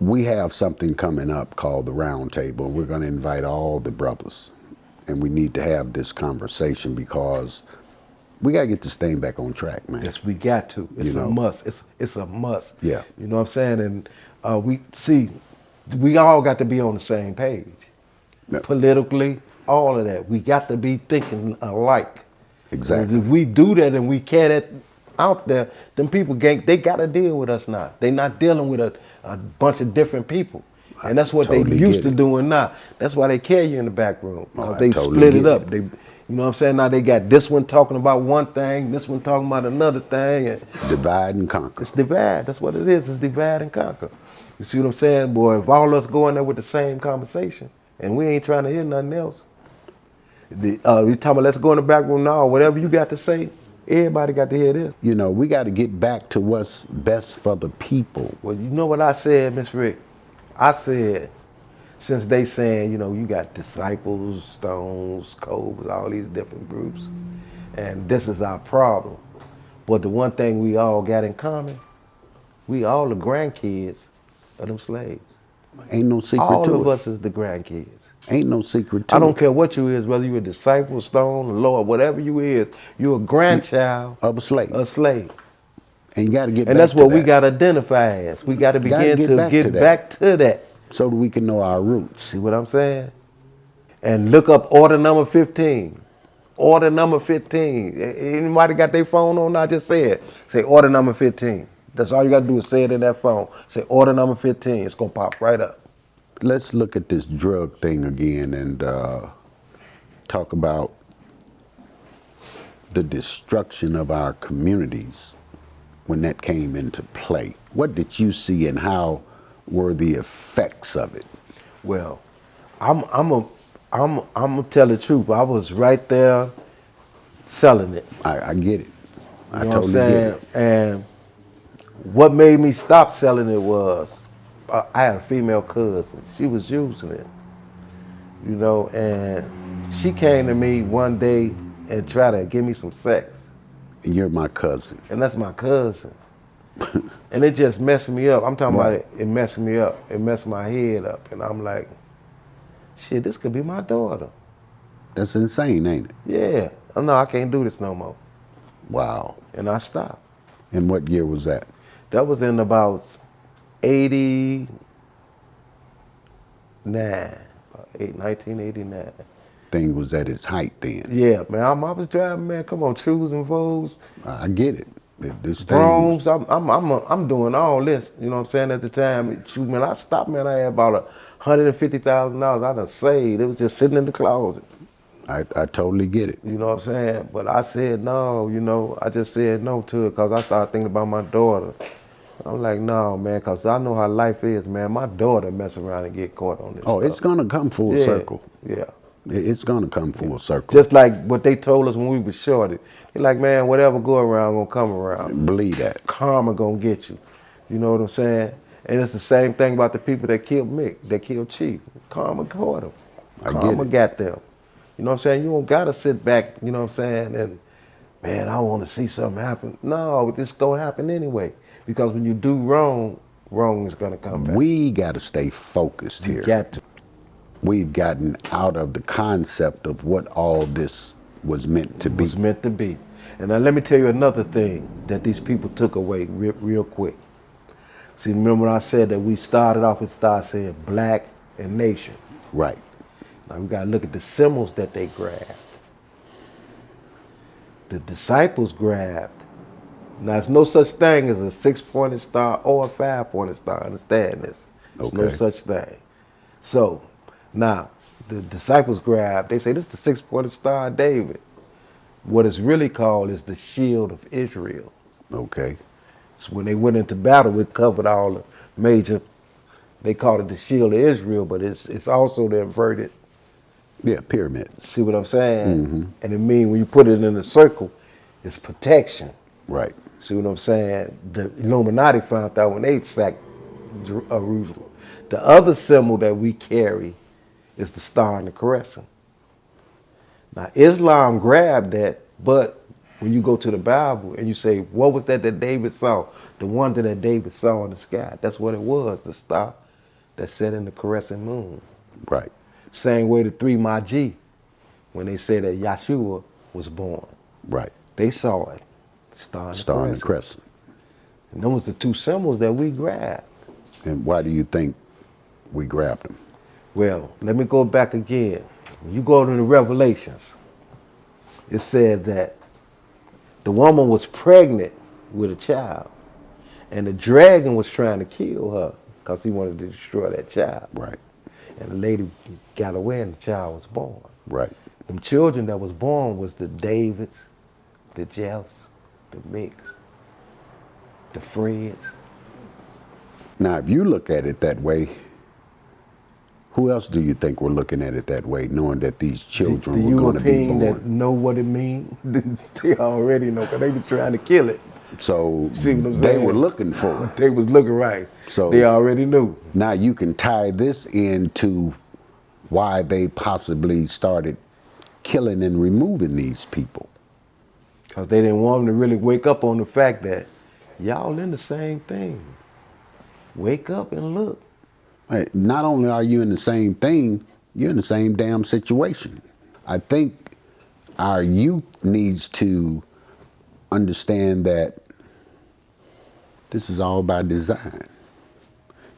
We have something coming up called the Round Table. We're going to invite all the brothers. And we need to have this conversation because we got to get this thing back on track, man. Yes, we got to. It's a must. It's a must. Yeah. You know what I'm saying? And we all got to be on the same page. Yeah. Politically, all of that. We got to be thinking alike. Exactly. And if we do that and we carry that out there, them people, they got to deal with us now. They not dealing with a bunch of different people. And that's what they used to doing now. That's why they carry you in the back room. Because they split it up. They, you know what I'm saying? Now they got this one talking about one thing, this one talking about another thing. And divide and conquer. It's divide. That's what it is. It's divide and conquer. You see what I'm saying? Boy, if all of us go in there with the same conversation and we ain't trying to hear nothing else, you talking about let's go in the back room now, whatever you got to say, everybody got to hear this. You know, we got to get back to what's best for the people. Well, you know what I said, Miss Rick? I said, since they saying, you know, you got disciples, stones, cobras, all these different groups, and this is our problem. But the one thing we all got in common, we all the grandkids of them slaves. Ain't no secret all to it. All of us is the grandkids. Ain't no secret to it. I don't care what you is, whether you a disciple, stone, Lord, whatever you is, you're a grandchild of a slave. A slave. And you got to get back to that. And that's what we got to identify as. We got to begin to get back to that. So that we can know our roots. See what I'm saying? And look up order number 15. Order number 15. Anybody got their phone on now? Just say it. Say order number 15. That's all you got to do is say it in that phone. Say order number 15. It's going to pop right up. Let's look at this drug thing again and talk about the destruction of our communities when that came into play. What did you see and how were the effects of it? Well, I'm gonna tell the truth. I was right there selling it. I get it. I totally get it. And what made me stop selling it was I had a female cousin. She was using it, you know, and she came to me one day and tried to give me some sex. And you're my cousin. And that's my cousin. And it just messed me up. I'm talking right. about it messed me up. It messed my head up. And I'm like, shit, this could be my daughter. That's insane, ain't it? Yeah. Oh, no, I can't do this no more. Wow. And I stopped. And what year was that? That was in about 89, 1989. thing was at its height then. Yeah, man, I was driving, man. Come on, Trues and Vogues, I get it. This thing was, Bromes. I'm doing all this. You know what I'm saying? At the time, shoot, man, I stopped, man. I had about $150,000 I done saved. It was just sitting in the closet. I totally get it. You know what I'm saying? But I said no. You know, I just said no to it because I started thinking about my daughter. I'm like, no, man, because I know how life is, man. My daughter mess around and get caught on this. Oh, stuff. it's gonna come full circle. Yeah. It's gonna come full circle. Just like what they told us when we was shorted. They're like, man, whatever go around gonna come around. Believe that. Karma gonna get you. You know what I'm saying? And it's the same thing about the people that killed Mick, that killed Chief. Karma caught them. Karma got them. You know what I'm saying? You don't gotta sit back, you know what I'm saying, and man, I want to see something happen. No, this gonna happen anyway. Because when you do wrong, wrong is gonna come back. We gotta stay focused here. You got to. We've gotten out of the concept of what all this was meant to be. Was meant to be. And now let me tell you another thing that these people took away real quick. See, remember when I said that we started off with saying black and nation. Right. Now we gotta look at the symbols that they grabbed. The disciples grabbed. Now there's no such thing as a 6-pointed star or a 5-pointed star. Understand this? There's no such thing. So now the disciples grabbed. They say this is the 6-pointed star of David. What it's really called is the shield of Israel. Okay. So when they went into battle, it covered all the major. They called it the shield of Israel, but it's also the inverted. Yeah, pyramid. See what I'm saying? And it means when you put it in a circle, it's protection. Right. See what I'm saying? The Illuminati found out when they sacked Jerusalem. The other symbol that we carry is the star and the crescent. Now, Islam grabbed that, but when you go to the Bible and you say, what was that David saw? The wonder that David saw in the sky. That's what it was, the star that set in the crescent moon. Right. Same way the 3 Magi, when they said that Yahshua was born. Right. They saw it, star and the crescent. And those the 2 symbols that we grabbed. And why do you think we grabbed them? Well, let me go back again. When you go to the Revelations, it said that the woman was pregnant with a child, and the dragon was trying to kill her because he wanted to destroy that child. Right. And the lady got away and the child was born. Right. Them children that was born was the Davids, the Jeffs, the Micks, the Freds. Now, if you look at it that way, who else do you think were looking at it that way, knowing that these children were going to be born? The European that know what it means, they already know because they was trying to kill it. So See what I'm they saying? were looking for it. They was looking right. So they already knew. Now you can tie this into why they possibly started killing and removing these people. Because they didn't want them to really wake up on the fact that y'all in the same thing. Wake up and look. Right. Not only are you in the same thing, you're in the same damn situation. I think our youth needs to understand that this is all by design.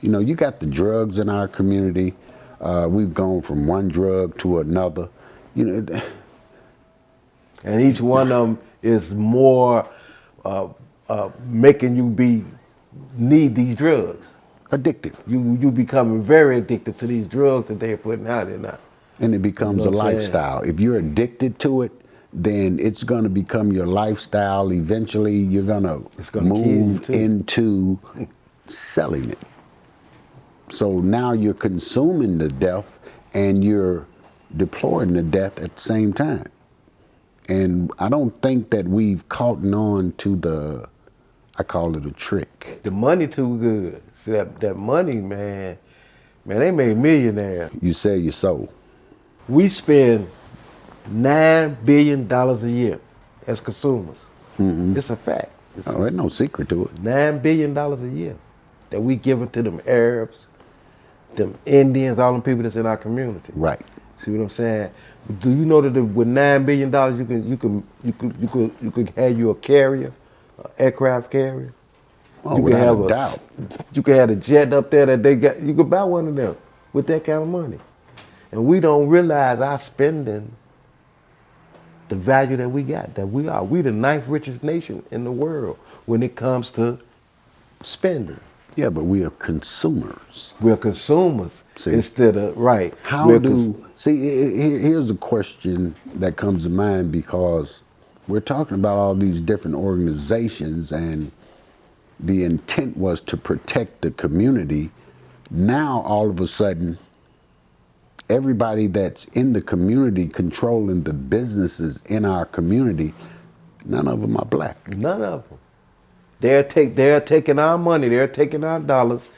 You know, you got the drugs in our community. We've gone from one drug to another. You know, and each one of them is more making you need these drugs. Addictive. You becoming very addicted to these drugs that they're putting out there now. And it becomes a lifestyle. If you're addicted to it, then it's going to become your lifestyle. Eventually, you're going to move into selling it. So now you're consuming the death and you're deploring the death at the same time. And I don't think that we've caught on to I call it a trick. The money too good. See, that money, man, they made millionaires. You sell your soul. We spend $9 billion a year as consumers. Mm-hmm. It's a fact. There's no secret to it. $9 billion a year that we give it to them Arabs, them Indians, all them people that's in our community. Right. See what I'm saying? Do you know that with $9 billion you could have you a carrier, an aircraft carrier? Oh, you without a doubt. You could have a jet up there that they got. You could buy one of them with that kind of money. And we don't realize our spending the value that we got, that we are. We the ninth richest nation in the world when it comes to spending. Yeah, but we are consumers. We're consumers See? instead of, right. Here's a question that comes to mind, because we're talking about all these different organizations and the intent was to protect the community. Now, all of a sudden, everybody that's in the community controlling the businesses in our community, none of them are black. None of them. They're taking our money, they're taking our dollars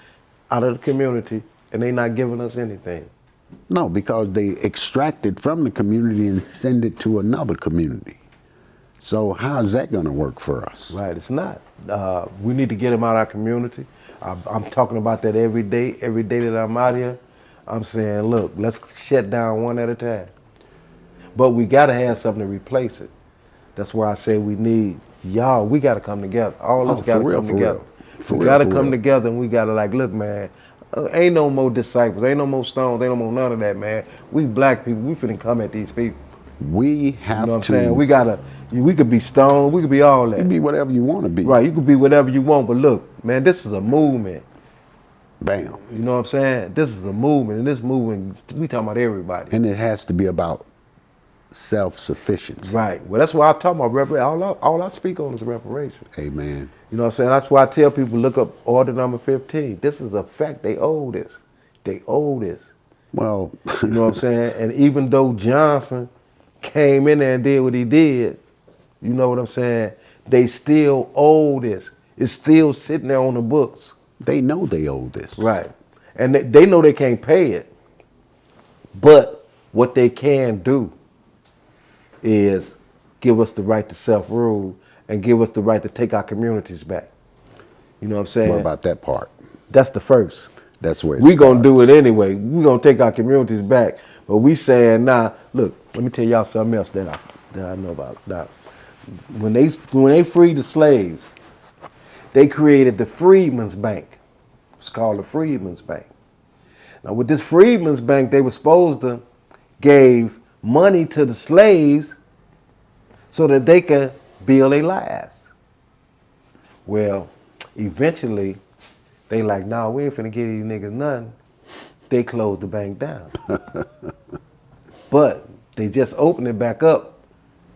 out of the community, and they're not giving us anything. No, because they extract it from the community and send it to another community. So how's that going to work for us? Right, it's not. We need to get them out of our community. I'm talking about that every day that I'm out here. I'm saying, look, let's shut down one at a time. But we got to have something to replace it. That's why I say we need y'all. We got to come together. All of us got to come together. We got to come together, and we got to look, man, ain't no more disciples, ain't no more stones, ain't no more none of that, man. We black people, we finna come at these people. We have to. You know what I'm saying? We could be stoned, we could be all that. You can be whatever you want to be. Right, you could be whatever you want, but look, man, this is a movement. Bam. You know what I'm saying? This is a movement, and this movement, we talking about everybody. And it has to be about self-sufficiency. Right. Well, that's why I talk about reparations. All I speak on is reparations. Amen. You know what I'm saying? That's why I tell people, look up order number 15. This is a fact. They owe this. They owe this. Well, you know what I'm saying? And even though Johnson came in there and did what he did, you know what I'm saying? They still owe this. It's still sitting there on the books. They know they owe this. Right. And they know they can't pay it. But what they can do is give us the right to self-rule and give us the right to take our communities back. You know what I'm saying? What about that part? That's the first. That's where we're going to do it anyway. We're going to take our communities back. But we saying, nah, look, let me tell y'all something else that I know about. Now, when they freed the slaves, they created the Freedmen's Bank. It's called the Freedmen's Bank. Now, with this Freedmen's Bank, they were supposed to give money to the slaves so that they could build their lives. Well, eventually, they like, nah, we ain't finna give these niggas nothing. They closed the bank down. But they just opened it back up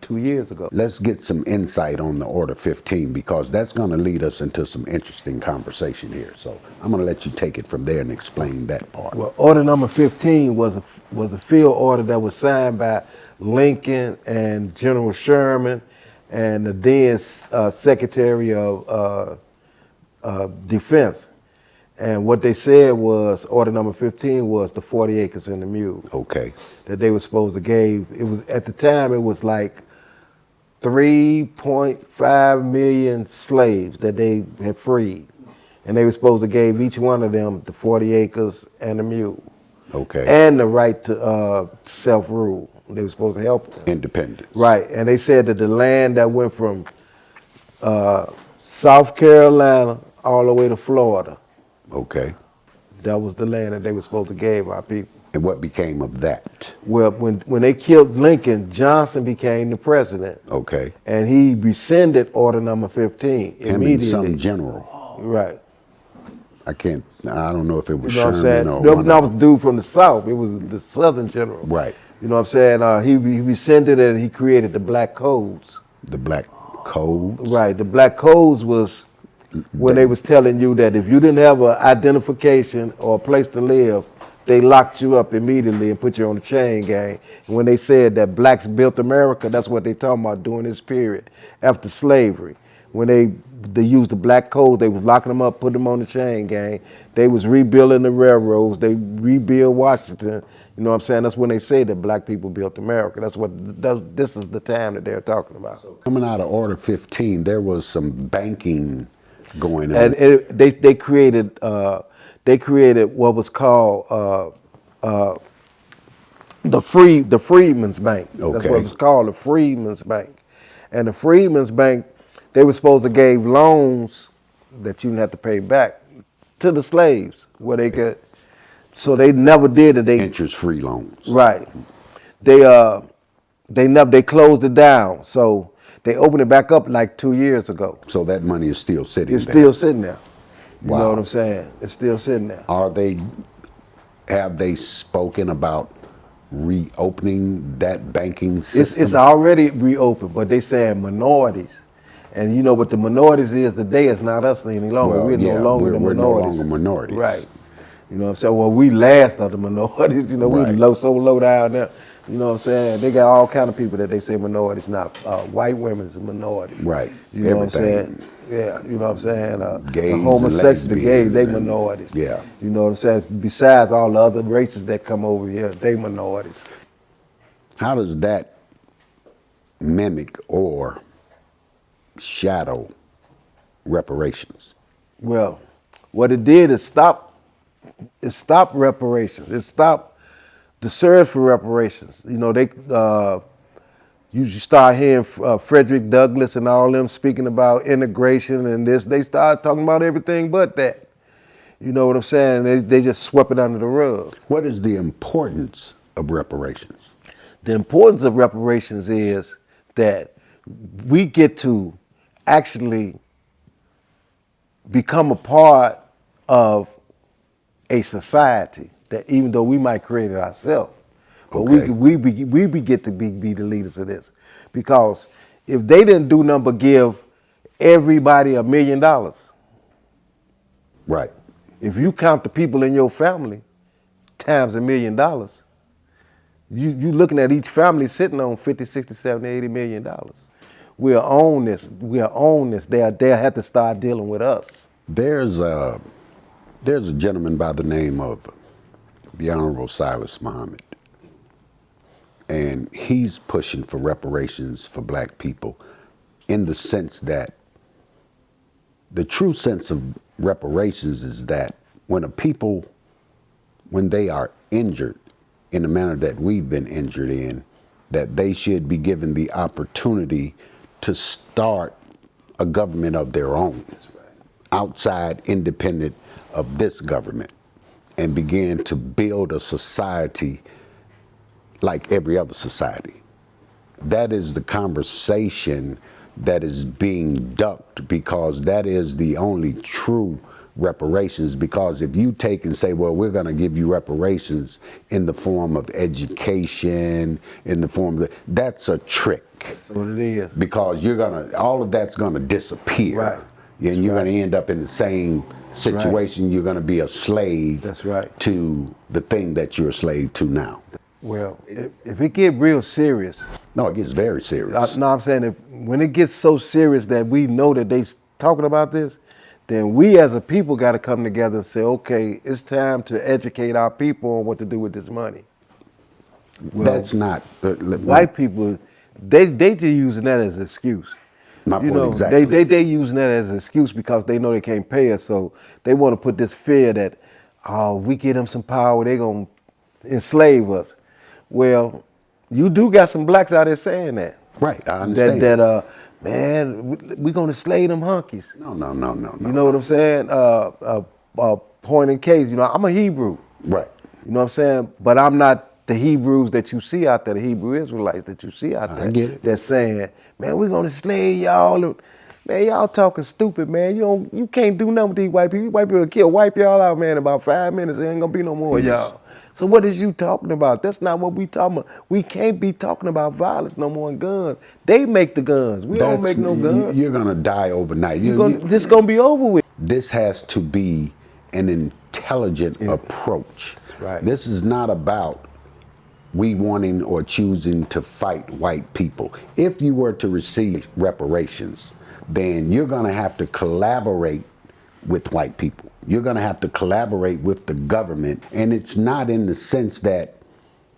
2 years ago. Let's get some insight on the Order 15, because that's going to lead us into some interesting conversation here. So I'm going to let you take it from there and explain that part. Well, Order number 15 was a field order that was signed by Lincoln and General Sherman and the then Secretary of Defense. And what they said was, Order number 15 was the 40 acres and the mule. Okay. That they were supposed to give. It was, at the time, it was like 3.5 million slaves that they had freed. And they were supposed to give each one of them the 40 acres and the mule. Okay. And the right to self-rule. They were supposed to help them. Independence. Right. And they said that the land that went from South Carolina all the way to Florida. Okay. That was the land that they were supposed to give our people. And what became of that? Well, when they killed Lincoln, Johnson became the president. Okay. And he rescinded Order number 15 immediately. And some general. Right. I don't know if it was You know what I'm Sherman saying? or No, one that of was the dude from the South. It was the Southern general. Right. You know what I'm saying? He rescinded it and he created the Black Codes. The Black Codes? Right. The Black Codes was when they was telling you that if you didn't have an identification or a place to live, they locked you up immediately and put you on the chain gang. And when they said that blacks built America, that's what they talking about during this period after slavery. When they used the Black Code, they was locking them up, putting them on the chain gang. They was rebuilding the railroads. They rebuilt Washington. You know what I'm saying? That's when they say that black people built America. This is the time that they're talking about. So coming out of Order 15, there was some banking going on. And they created what was called the Freedmen's Bank. Okay. That's what it was called, the Freedmen's Bank. And the Freedmen's Bank, they were supposed to give loans that you didn't have to pay back to the slaves, where they could So they never did it. They Interest-free loans. right. They closed it down. So they opened it back up like 2 years ago. So that money is still sitting It's there. still sitting there. You know Wow. what I'm saying? It's still sitting there. Have they spoken about reopening that banking system? It's already reopened, but they saying minorities. And you know what the minorities is today is not us any longer. Well, we're yeah, no longer the we're minorities. no longer minorities. Right. You know what I'm saying? Well, we last of the minorities. You know, Right. we so low down there. You know what I'm saying? They got all kind of people that they say minorities. Not white women's minorities. Right. You know Everything. what I'm saying? Yeah. You know what I'm saying? Gays the homosexuals, and the gays, they lesbians and- minorities. yeah. You know what I'm saying? Besides all the other races that come over here, they minorities. How does that mimic or shadow reparations? Well, what it did is stop reparations. It stopped the surge for reparations. You know, you start hearing Frederick Douglass and all them speaking about integration and this. They started talking about everything but that. You know what I'm saying? They just swept it under the rug. What is the importance of reparations? The importance of reparations is that we get to actually become a part of a society that even though we might create it ourselves, but Okay. we get to be the leaders of this. Because if they didn't do nothing but give everybody $1 million, Right. if you count the people in your family times $1 million, you looking at each family sitting on 50, 60, 70, 80 million dollars. We'll own this. We'll own this. They'll have to start dealing with us. There's a gentleman by the name of the Honorable Silas Muhammad, and he's pushing for reparations for black people in the sense that the true sense of reparations is that when they are injured in the manner that we've been injured in, that they should be given the opportunity to start a government of their own, outside, independent of this government, and begin to build a society like every other society. That is the conversation that is being ducked, because that is the only true reparations. Because if you take and say, well, we're going to give you reparations in the form of education, in the form of that's a trick. That's what it is. Because all of that's going to disappear. Right. And you're going to end up in the same situation. Right. You're going to be a slave. That's right. To the thing that you're a slave to now. Well, if it get real serious. No, it gets very serious. No, I'm saying when it gets so serious that we know that they talking about this, then we as a people got to come together and say, okay, it's time to educate our people on what to do with this money. Well, that's not white people. They just using that as an excuse. My point exactly. They using that as an excuse because they know they can't pay us, so they want to put this fear that, oh, if we give them some power, they gonna enslave us. Well, you do got some blacks out there saying that. Right, I understand. Man, we gonna slay them honkies. No. You know what I'm saying? Point in case, I'm a Hebrew. Right. You know what I'm saying? But I'm not the Hebrews that you see out there, the Hebrew Israelites that you see out there. I get it. That's saying, man, we're gonna slay y'all. Man, y'all talking stupid, man. You can't do nothing with these white people. These white people will wipe y'all out, man, in about 5 minutes. There ain't gonna be no more of y'all. So what is you talking about? That's not what we talking about. We can't be talking about violence no more and guns. They make the guns. We don't make no guns. You're gonna die overnight. This gonna be over with. This has to be an intelligent approach. That's right. This is not about we wanting or choosing to fight white people. If you were to receive reparations, then you're gonna have to collaborate with white people. You're gonna have to collaborate with the government. And it's not in the sense that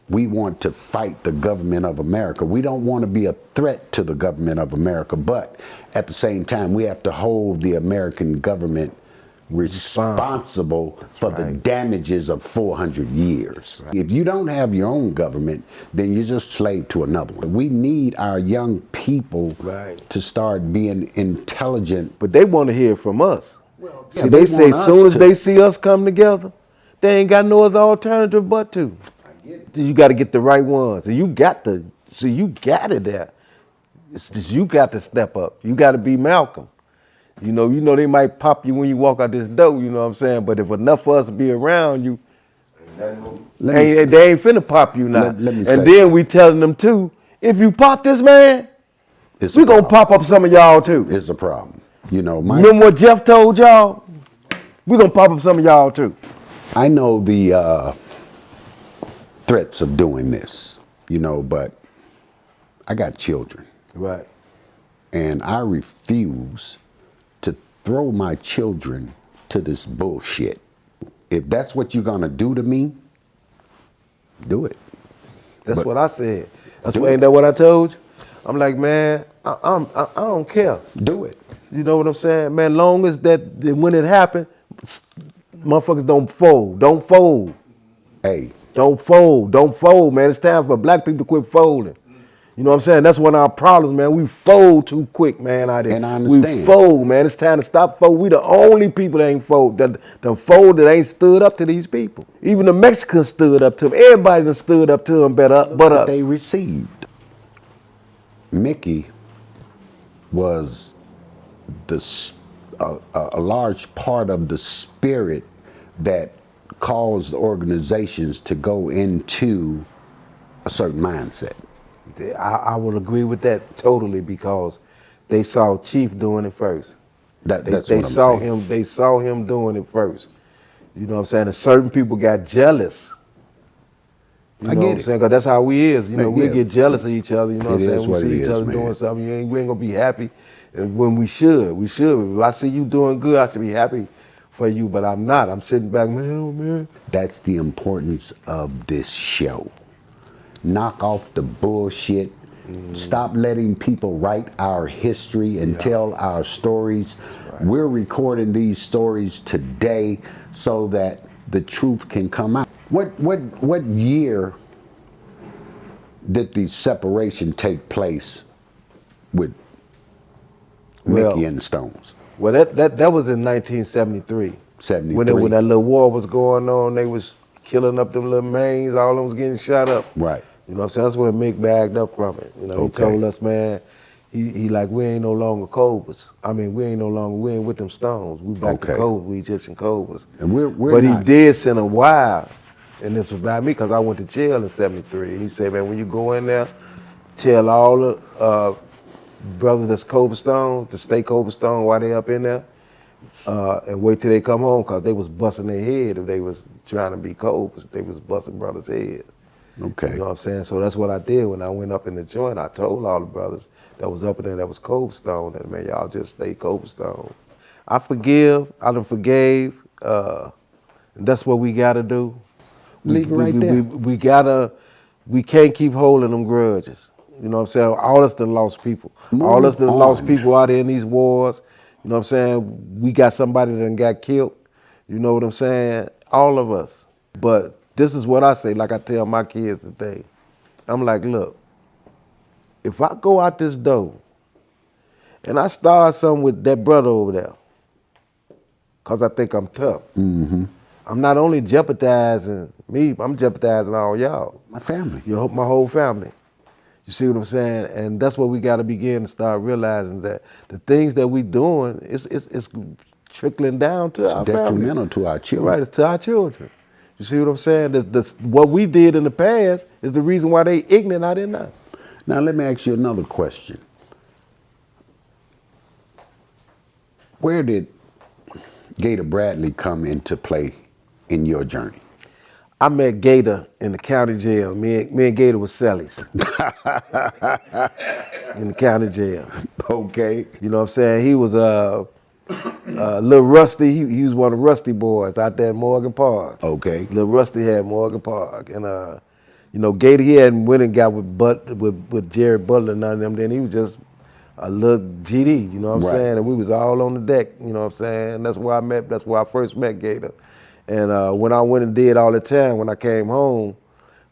we want to fight the government of America. We don't want to be a threat to the government of America, but at the same time, we have to hold the American government responsible for the damages of 400 years. Right. If you don't have your own government, then you're just slave to another one. We need our young people to start being intelligent. But they want to hear from us. Well, see, they say as soon as they see us come together, They ain't got no other alternative but to. You got to get the right ones, and you got to. See, you got it there. It's just you got to step up. You got to be Malcolm. You know they might pop you when you walk out this door. You know what I'm saying? But if enough of us to be around you, they ain't finna pop you now. And then we telling them too, if you pop this man, we gonna pop up some of y'all too. It's a problem. Remember what Jeff told y'all? We gonna pop up some of y'all too. I know the threats of doing this, but I got children. Right. And I refuse to throw my children to this bullshit. If that's what you're gonna do to me, do it. That's what I said. Ain't that what I told you? I'm like, man, I don't care. Do it. You know what I'm saying? Man, long as that when it happened, motherfuckers don't fold. Don't fold. Hey. Don't fold, man. It's time for black people to quit folding. You know what I'm saying? That's one of our problems, man. We fold too quick, man, out there. And I understand. We fold, man. It's time to stop fold. We the only people that ain't fold, that ain't stood up to these people. Even the Mexicans stood up to them. Everybody done stood up to them but us. They received. Mickey was a large part of the spirit that caused organizations to go into a certain mindset. I would agree with that totally, because they saw Chief doing it first. They saw him doing it first. You know what I'm saying? And certain people got jealous. You know what I'm saying? Because that's how we is. We get jealous of each other. You know what I'm saying? We see each other doing something. We ain't gonna be happy when we should. We should. If I see you doing good, I should be happy for you. But I'm not. I'm sitting back, man. That's the importance of this show. Knock off the bullshit. Stop letting people write our history and tell our stories. Right. We're recording these stories today so that the truth can come out. What year did the separation take place with Mickey and the Stones? Well, that was in 1973. 73. When that little war was going on, they was killing up them little mains, all of them was getting shot up. Right. You know what I'm saying? That's where Mick bagged up from it. He told us, man, he like, we ain't no longer Cobras. I mean, we ain't with them Stones. We back to Cobras, we Egyptian Cobras. And we're but he did send a wire, and this was about me, because I went to jail in 73. And he said, man, when you go in there, tell all the brothers that's Cobra Stone, to stay Cobra Stone while they up in there, and wait till they come home, because they was busting their head if they was trying to be Cobras. They was busting brothers' heads. Okay. You know what I'm saying? So that's what I did when I went up in the joint. I told all the brothers that was up in there that was Cobra Stone that, man, y'all just stay Cobra Stone. I done forgave. That's what we gotta do. We can't keep holding them grudges. You know what I'm saying? All us done lost people. All us done lost people out there in these wars. You know what I'm saying? We got somebody that done got killed. You know what I'm saying? All of us. But this is what I say, like I tell my kids today. I'm like, look, if I go out this door and I start something with that brother over there, because I think I'm tough, I'm not only jeopardizing me, I'm jeopardizing all y'all. My family. My whole family. You see what I'm saying? And that's what we got to begin to start realizing, that the things that we doing, it's trickling down to our family. It's detrimental to our children. Right, it's to our children. You see what I'm saying? What we did in the past is the reason why they ignorant out there now. Now let me ask you another question. Where did Gator Bradley come into play in your journey? I met Gator in the county jail. Me and Gator was cellies. In the county jail. Okay. You know what I'm saying? He was a little Rusty. He was one of the Rusty boys out there in Morgan Park. Okay. Little Rusty had Morgan Park. And Gator, he hadn't went and got with Jerry Butler and none of them. Then he was just a little GD, you know what I'm saying? And we was all on the deck, you know what I'm saying? That's where I first met Gator. And when I went and did all the time, when I came home,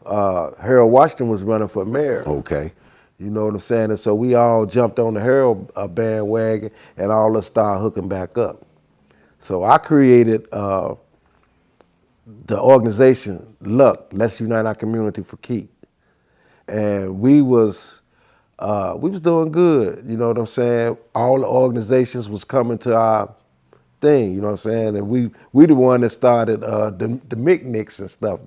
Harold Washington was running for mayor. Okay. You know what I'm saying? And so we all jumped on the Harold bandwagon, and all of us started hooking back up. So I created the organization, Luck, Let's Unite Our Community for Keep. And we was doing good, you know what I'm saying? All the organizations was coming to our thing, you know what I'm saying? And we the one that started the Micnics and stuff,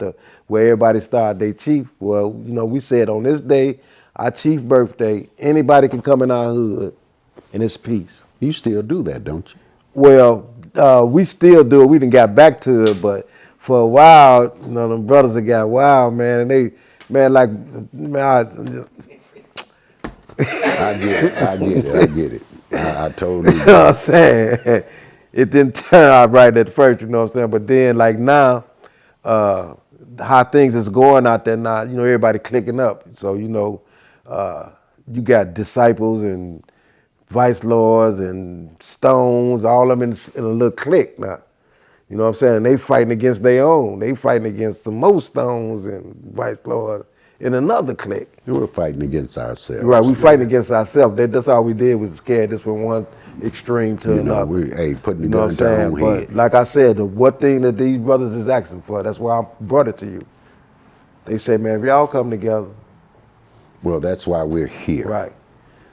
where everybody started their chief. Well, you know, we said on this day, our chief birthday, anybody can come in our hood and it's peace. You still do that, don't you? Well, we still do it. We done got back to it, but for a while, you know, them brothers that got wild, man, and they, man, like, man, I get it. I totally you get know what I'm it. saying? It didn't turn out right at first, you know what I'm saying? But then, like now, how things is going out there now, you know, everybody clicking up. So, you know, you got disciples and vice lords and stones, all of them in a little clique now. You know what I'm saying? They fighting against their own. They fighting against some more stones and vice lords in another clique. We're fighting against ourselves. Right, we fighting against ourselves. That's all we did was scared this from one extreme to You know, another. we putting the You know gun what to our I'm own saying? head. But like I said, the one thing that these brothers is asking for, that's why I brought it to you. They say, man, if y'all come together, Well, that's why we're here. right.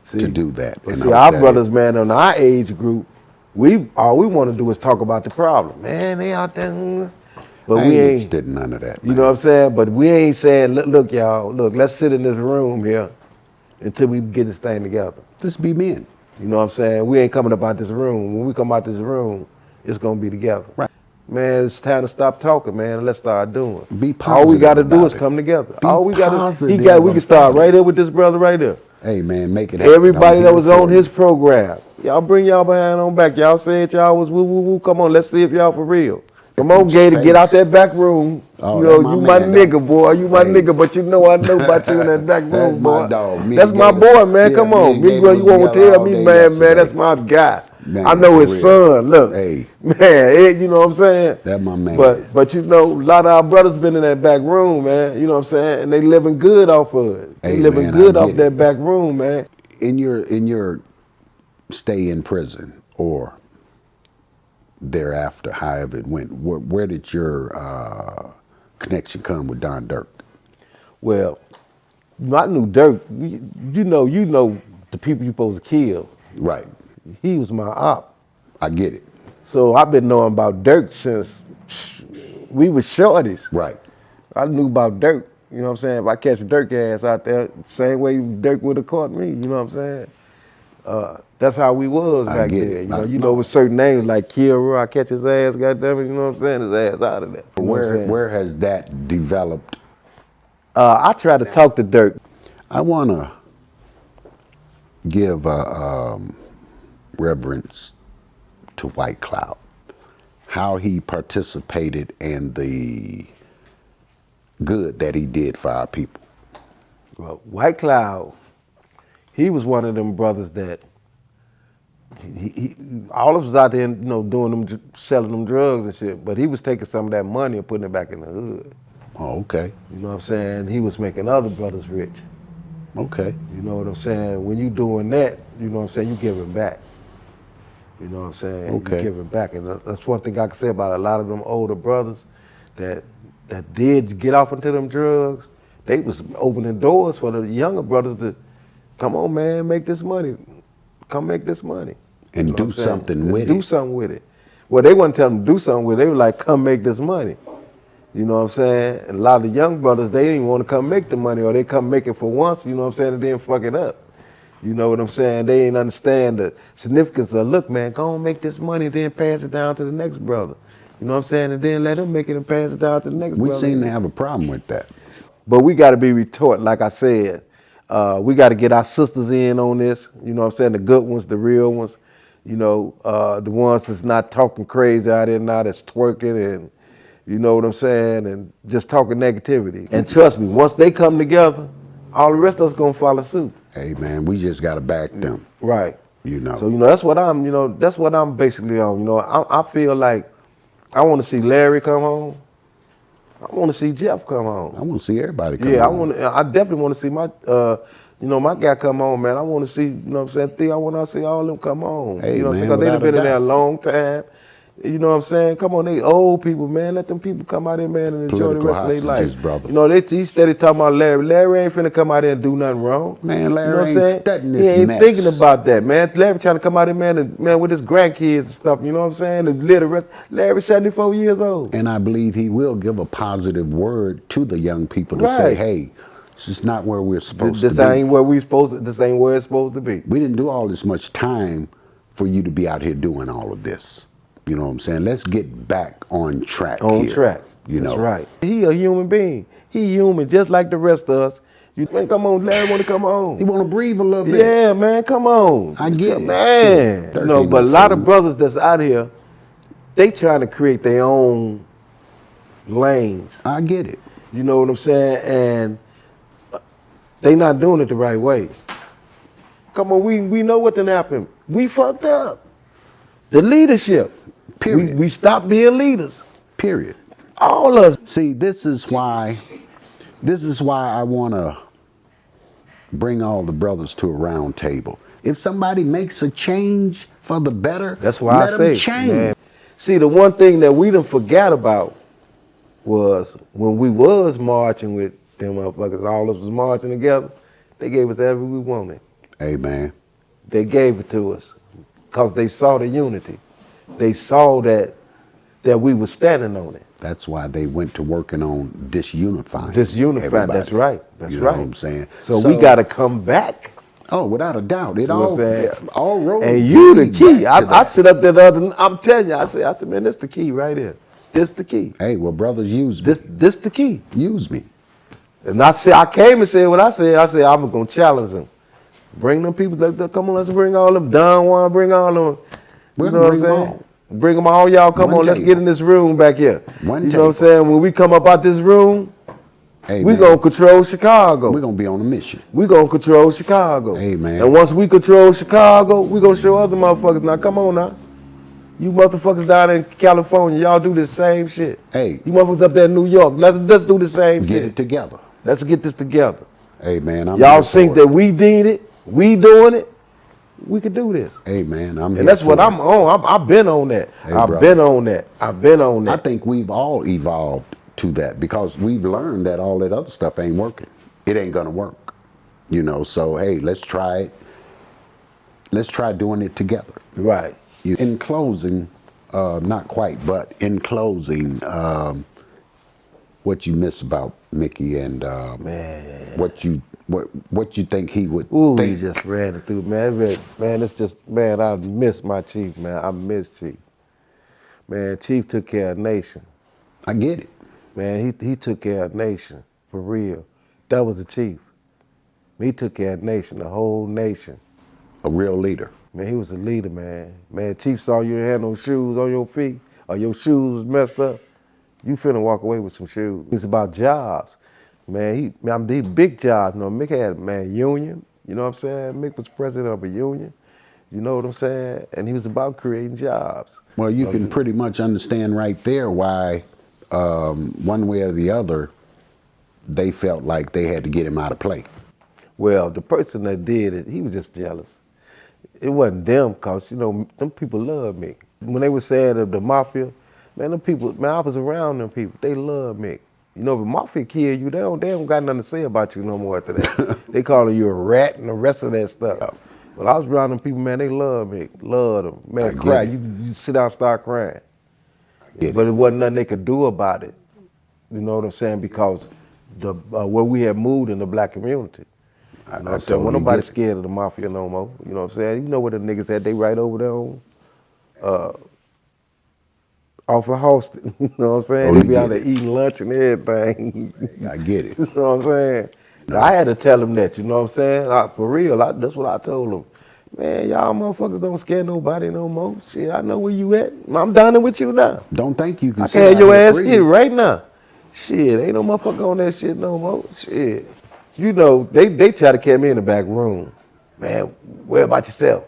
See, To do that. But And see, I hope our that brothers, man, on our age group, all we want to do is talk about the problem. Man, they out there, but I we ain't ain't. interested in none of that. You know what I'm saying? But we ain't saying, look, y'all, look, let's sit in this room here until we get this thing together. Let's be men. You know what I'm saying? We ain't coming up out this room. When we come out this room, it's gonna be together. Right. Man, it's time to stop talking, man, and let's start doing. Be All we positive gotta do about is it. come together. Be All we gotta, positive we can start about right here with this brother right there. Hey, man, make it happen. Everybody I'm that here was for on you. his program, y'all bring y'all behind on back. Y'all said y'all was woo woo woo. Come on, let's see if y'all for real. Come on, Gator, get out Space. that back room. Oh, You know, that my you my man. nigga, boy. You my Hey. nigga, but you know I know about you in that back room, That's boy. my dog. Me That's and my Gator. boy, man. Yeah, Come me on. and Me, Gator bro, was you won't together tell all me, day man, yesterday. that's my guy. Man, I know for his real. son. Look, Hey. man, you know what I'm saying? That my man. But you know, a lot of our brothers been in that back room, man. You know what I'm saying? And they living good off of it. They Hey, living man, good I off get that it. back room, man. In your stay in prison or thereafter, however it went, where did your connection come with Don Dirk? Well, I knew Dirk. You know the people you supposed to kill. Right. He was my op. I get it. So I've been knowing about Dirk since we was shorties. Right. I knew about Dirk. You know what I'm saying? If I catch Dirk ass out there, same way Dirk would have caught me. You know what I'm saying? That's how we was I back get there. it. You know, with certain names like Kira, I catch his ass, goddamn it. You know what I'm saying? His ass out of there. You know what I'm saying? Where has that developed? I tried to talk to Dirk. I want to give reverence to White Cloud, how he participated in the good that he did for our people. Well, White Cloud, he was one of them brothers that all of us was out there, you know, doing them, selling them drugs and shit. But he was taking some of that money and putting it back in the hood. Oh, okay. You know what I'm saying? He was making other brothers rich. Okay. You know what I'm saying? When you doing that, you know what I'm saying, you giving back. You know what I'm saying? Okay. You giving back. And that's one thing I can say about a lot of them older brothers that did get off into them drugs. They was opening doors for the younger brothers to, come on, man, make this money. Come make this money. And You know do what I'm saying? something And with do it. something with it. Well, they wasn't telling them to do something with it. They were like, come make this money. You know what I'm saying? And a lot of the young brothers, they didn't want to come make the money, or they come make it for once, you know what I'm saying, and then fuck it up. You know what I'm saying? They didn't understand the significance of, look, man, go and make this money, then pass it down to the next brother. You know what I'm saying? And then let them make it and pass it down to the next We brother. seem to have a problem with that. But we got to be retort, like I said. We got to get our sisters in on this. You know what I'm saying? The good ones, the real ones. You know, the ones that's not talking crazy out there now, that's twerking and, you know what I'm saying, and just talking negativity. And trust me, once they come together, all the rest of us gonna follow suit. Hey, man, we just got to back them. Right. You know. So, you know, that's what I'm basically on. You know, I feel like I want to see Larry come home. I want to see Jeff come home. I want to see everybody come Yeah, home. I definitely want to see my, my guy come home, man. I want to see, you know what I'm saying, I want to see all them come home. Hey, you know what I'm man, saying? Because they've without been a in there a doubt. long time. You know what I'm saying? Come on, they old people, man. Let them people come out here, man, and enjoy the Political rest of their hostages, life. brother. You know, he steady talking about Larry. Larry ain't finna come out here and do nothing wrong. Man, Larry you know what I'm ain't saying? studying He this ain't mess. thinking about that, man. Larry trying to come out here, man, and, man, with his grandkids and stuff. You know what I'm saying? And live the rest. Larry's 74 years old. And I believe he will give a positive word to the young people to say, Right. hey, this is not where we're supposed to This be. ain't where we supposed to. This ain't where it's supposed to be. We didn't do all this much time for you to be out here doing all of this. You know what I'm saying? Let's get back on track On here. track. You That's know. right. He a human being. He human just like the rest of us. You man, come on, Larry want to come on. He want to breathe a little bit. Yeah, man, come on. I get it. Man. Shit. You know, Ain't but no a lot of fool. brothers that's out here, they trying to create their own lanes. I get it. You know what I'm saying? And they not doing it the right way. Come on, we know what done happened. We fucked up. The leadership. Period. We stopped being leaders. Period. All of us. See, this is why I want to bring all the brothers to a round table. If somebody makes a change for the better, That's why let I them say, change. man. See, the one thing that we done forgot about was when we was marching with them motherfuckers, all of us was marching together, they gave us whatever we wanted. Hey, man. They gave it to us because they saw the unity. They saw that we were standing on it. That's why they went to working on disunifying. Disunifying, everybody. that's right. That's you know right. what I'm saying? So we got to come back. Oh, without a doubt. It See what I'm saying? all roads And you the lead key. back to I that. sit up there the other, I'm telling you, I said, man, this the key right here. This the key. Hey, well, brothers, use me. This the key. Use me. And I came and said what I said. I said, I'm going to challenge them. Bring them people, come on, let's bring all them. Don Juan, bring all them. We're You know gonna what I'm bring them saying? all. Bring them all, y'all, come One on, let's table. get in this room back here. One you know what I'm table. saying? When we come up out this room, Hey, we man, going to control Chicago. we're going to be on a mission. We going to control Chicago. Hey, man. And once we control Chicago, we going to show other motherfuckers. Now, come on now. You motherfuckers down in California, y'all do the same shit. Hey. You motherfuckers up there in New York, let's do the same shit. Get it together. Let's get this together. Hey, man, I'm Y'all here think for that it. we did it, we doing it, we could do this. Hey, man, I'm here And that's for what it. I'm on. I've been on that. Hey, I've brother. been on that. I've been on I that. think we've all evolved to that because we've learned that all that other stuff ain't working. It ain't gonna work. You know, so hey, let's try it. Let's try doing it together. Right. In closing, not quite, but in closing, what you miss about Mickey and Man. what you think he would Ooh, think. you just ran it through, man. Man, it's just, man, I miss my chief, man. I miss Chief. Man, Chief took care of the nation. I get it. Man, he took care of the nation, for real. That was the chief. He took care of the nation, the whole nation. A real leader. Man, he was a leader, man. Man, Chief saw you had no shoes on your feet, or your shoes was messed up. You finna walk away with some shoes. It's about jobs. Man, he big jobs. You know, Mick had, man, union. You know what I'm saying? Mick was president of a union. You know what I'm saying? And he was about creating jobs. Well, you can pretty much understand right there why, one way or the other, they felt like they had to get him out of play. Well, the person that did it, he was just jealous. It wasn't them, cause you know, them people love Mick. When they were saying of the mafia, man, them people, man, I was around them people. They love Mick. You know, if the mafia kill you, they don't got nothing to say about you no more after that. They calling you a rat and the rest of that stuff. But I was around them people, man, they love Mick, love them. Man, I get cry. it. You sit down and start crying. Get But it. it wasn't nothing they could do about it. You know what I'm saying? Because where we had moved in the black community. You know what I'm saying? Wasn't nobody scared of the mafia no more. You know what I'm saying? You know where the niggas at? They right over there on off of Halston. You know what I'm saying? Oh, They be you out get there eating lunch and everything. I get it. You know what I'm saying? Now, I had to tell them that, you know what I'm saying? For real, that's what I told them. Man, y'all motherfuckers don't scare nobody no more. Shit, I know where you at. I'm down there with you now. Don't think you can I sit can have out your here ass free. hit right now. Shit, ain't no motherfucker on that shit no more. Shit. You know, they try to carry me in the back room. Man, worry about yourself.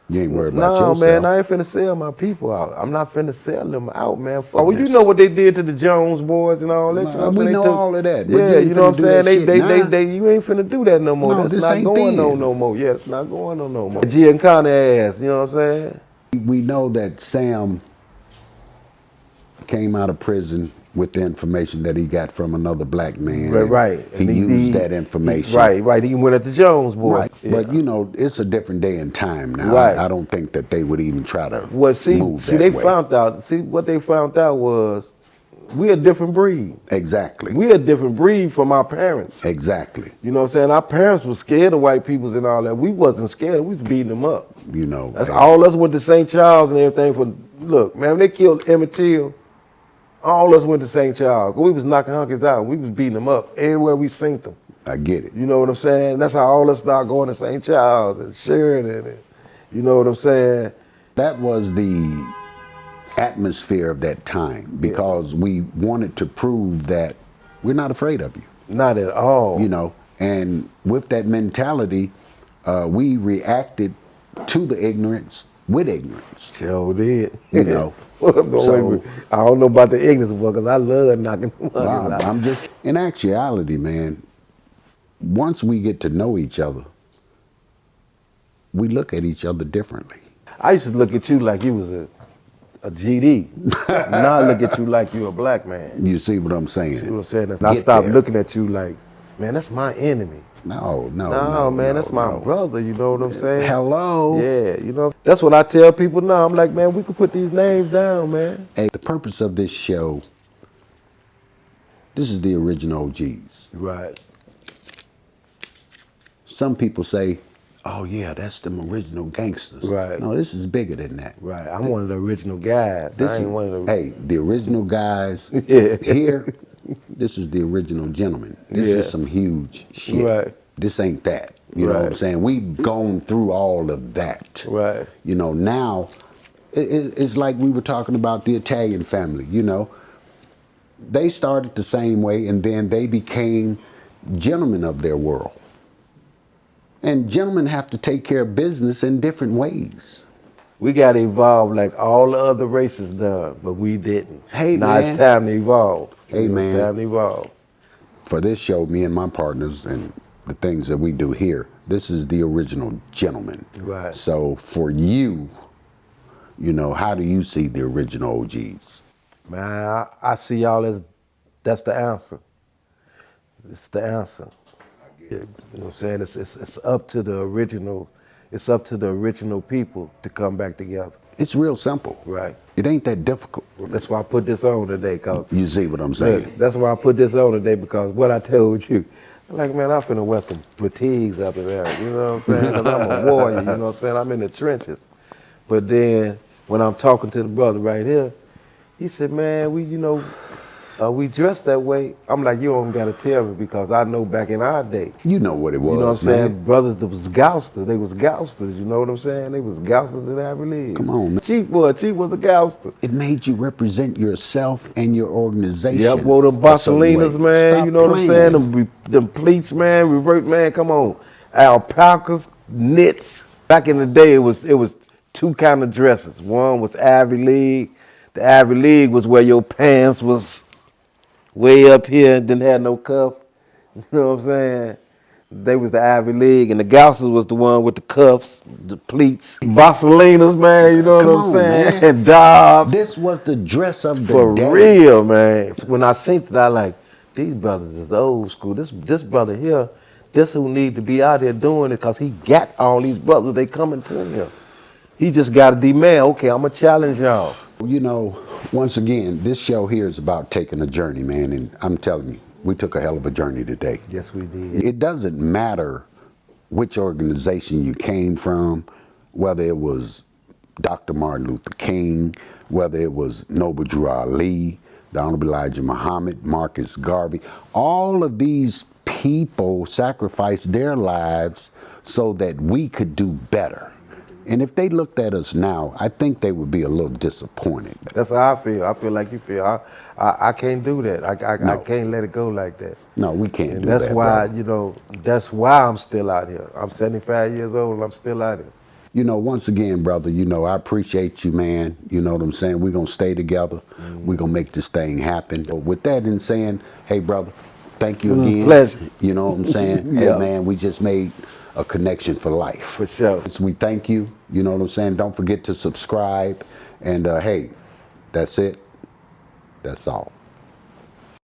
You ain't worried about No, yourself. man, I ain't finna sell my people out. I'm not finna sell them out, man. Fuck. Well, you know what they did to the Jones boys and all that. You know what I'm We saying? know all of that. But Yeah, ain't you know what I'm finna do saying? that shit now. You ain't finna do that no more. No, That's this not ain't going then. on no more. Yeah, it's not going on no more. Giancarlo ass, you know what I'm saying? We know that Sam came out of prison with the information that he got from another black man. Right. He used that information. Right. He went at the Jones boy. Right. Yeah. But you know, it's a different day and time now. Right. I don't think that they would even try to move see, that they way. found out. See, what they found out was we're a different breed. Exactly. We're a different breed from our parents. Exactly. You know what I'm saying? Our parents were scared of white people and all that. We wasn't scared. We was beating them up. You know. That's all us went to St. Charles and everything. Look, man, when they killed Emmett Till, all us went to St. Charles. We was knocking hunkies out. We was beating them up everywhere we seen them. I get it. You know what I'm saying? That's how all us started going to St. Charles and Sheridan. And, you know what I'm saying? That was the atmosphere of that time because we wanted to prove that we're not afraid of you. Not at all. You know, and with that mentality, we reacted to the ignorance with ignorance. Sure did. You know. So, I don't know about the ignorance because I love knocking them out. I'm just, in actuality, man, once we get to know each other, we look at each other differently. I used to look at you like you was a GD. Now I look at you like you a black man. You see what I'm saying? See what I'm saying? I stopped looking at you like, man, that's my enemy. No, man, that's my brother, you know what I'm saying? Hello. Yeah, you know, that's what I tell people now. I'm like, man, we could put these names down, man. Hey, the purpose of this show, this is the original OGs. Right. Some people say, oh yeah, that's them original gangsters. Right. No, this is bigger than that. Right, I'm one of the original guys. I ain't one of the... Hey, the original guys here, this is the original gentleman. This is some huge shit. Right. This ain't that. You know what I'm saying? We've gone through all of that. Right. You know, now, it's like we were talking about the Italian family, you know. They started the same way and then they became gentlemen of their world. And gentlemen have to take care of business in different ways. We got to evolve like all the other races done, but we didn't. Hey, now man. It's time to evolve. Hey, man. It's time to evolve. For this show, me and my partners and the things that we do here, this is the original gentleman. Right. So for you, you know, how do you see the original OGs? Man, I see y'all as, that's the answer. It's the answer. You know what I'm saying? It's up to the original, it's up to the original people to come back together. It's real simple. Right. It ain't that difficult. That's why I put this on today, cause you see what I'm saying? Look, that's why I put this on today, because what I told you, I'm like, man, I'm finna wear some fatigues up in there. You know what I'm saying? Cause I'm a warrior. You know what I'm saying? I'm in the trenches. But then when I'm talking to the brother right here, he said, man, we dressed that way. I'm like, you don't gotta tell me, because I know back in our day. You know what it was, you know what I'm saying? man. Brothers that was gousters, they was gousters, you know what I'm saying? They was gousters in every league. Come on, man. Chief was a gouster. It made you represent yourself and your organization. Yep, well, them Barcelinas, man, Stop you know playing. what I'm saying? Them pleats, man, revert, man, come on. Alpacas, knits. Back in the day, it was two kind of dresses. One was Ivy League. The Ivy League was where your pants was way up here and didn't have no cuff. You know what I'm saying? They was the Ivy League, and the Gaussers was the one with the cuffs, the pleats. Barcelinas, man, you know what I'm saying? Man. And Dobbs. This was the dress of the For day. real, man. When I seen it, I like, these brothers is old school. This brother here, this who need to be out there doing it, because he got all these brothers, they coming to him. He just got to demand, okay, I'm going to challenge y'all. You know, once again, this show here is about taking a journey, man, and I'm telling you, we took a hell of a journey today. Yes, we did. It doesn't matter which organization you came from, whether it was Dr. Martin Luther King, whether it was Noble Drew Ali, the Honorable Elijah Muhammad, Marcus Garvey. All of these people sacrificed their lives so that we could do better. And if they looked at us now, I think they would be a little disappointed. That's how I feel. I feel like you feel. I can't do that. No. I can't let it go like that. No, we can't do that's that, why, brother. you know, that's why I'm still out here. I'm 75 years old and I'm still out here. You know, once again, brother, you know, I appreciate you, man. You know what I'm saying? We're going to stay together. We're going to make this thing happen. But with that in saying, hey, brother, thank you It was a again. pleasure. You know what I'm saying? Hey Yeah. man, we just made a connection for life. For sure. So we thank you. You know what I'm saying? Don't forget to subscribe. And hey, that's it. That's all.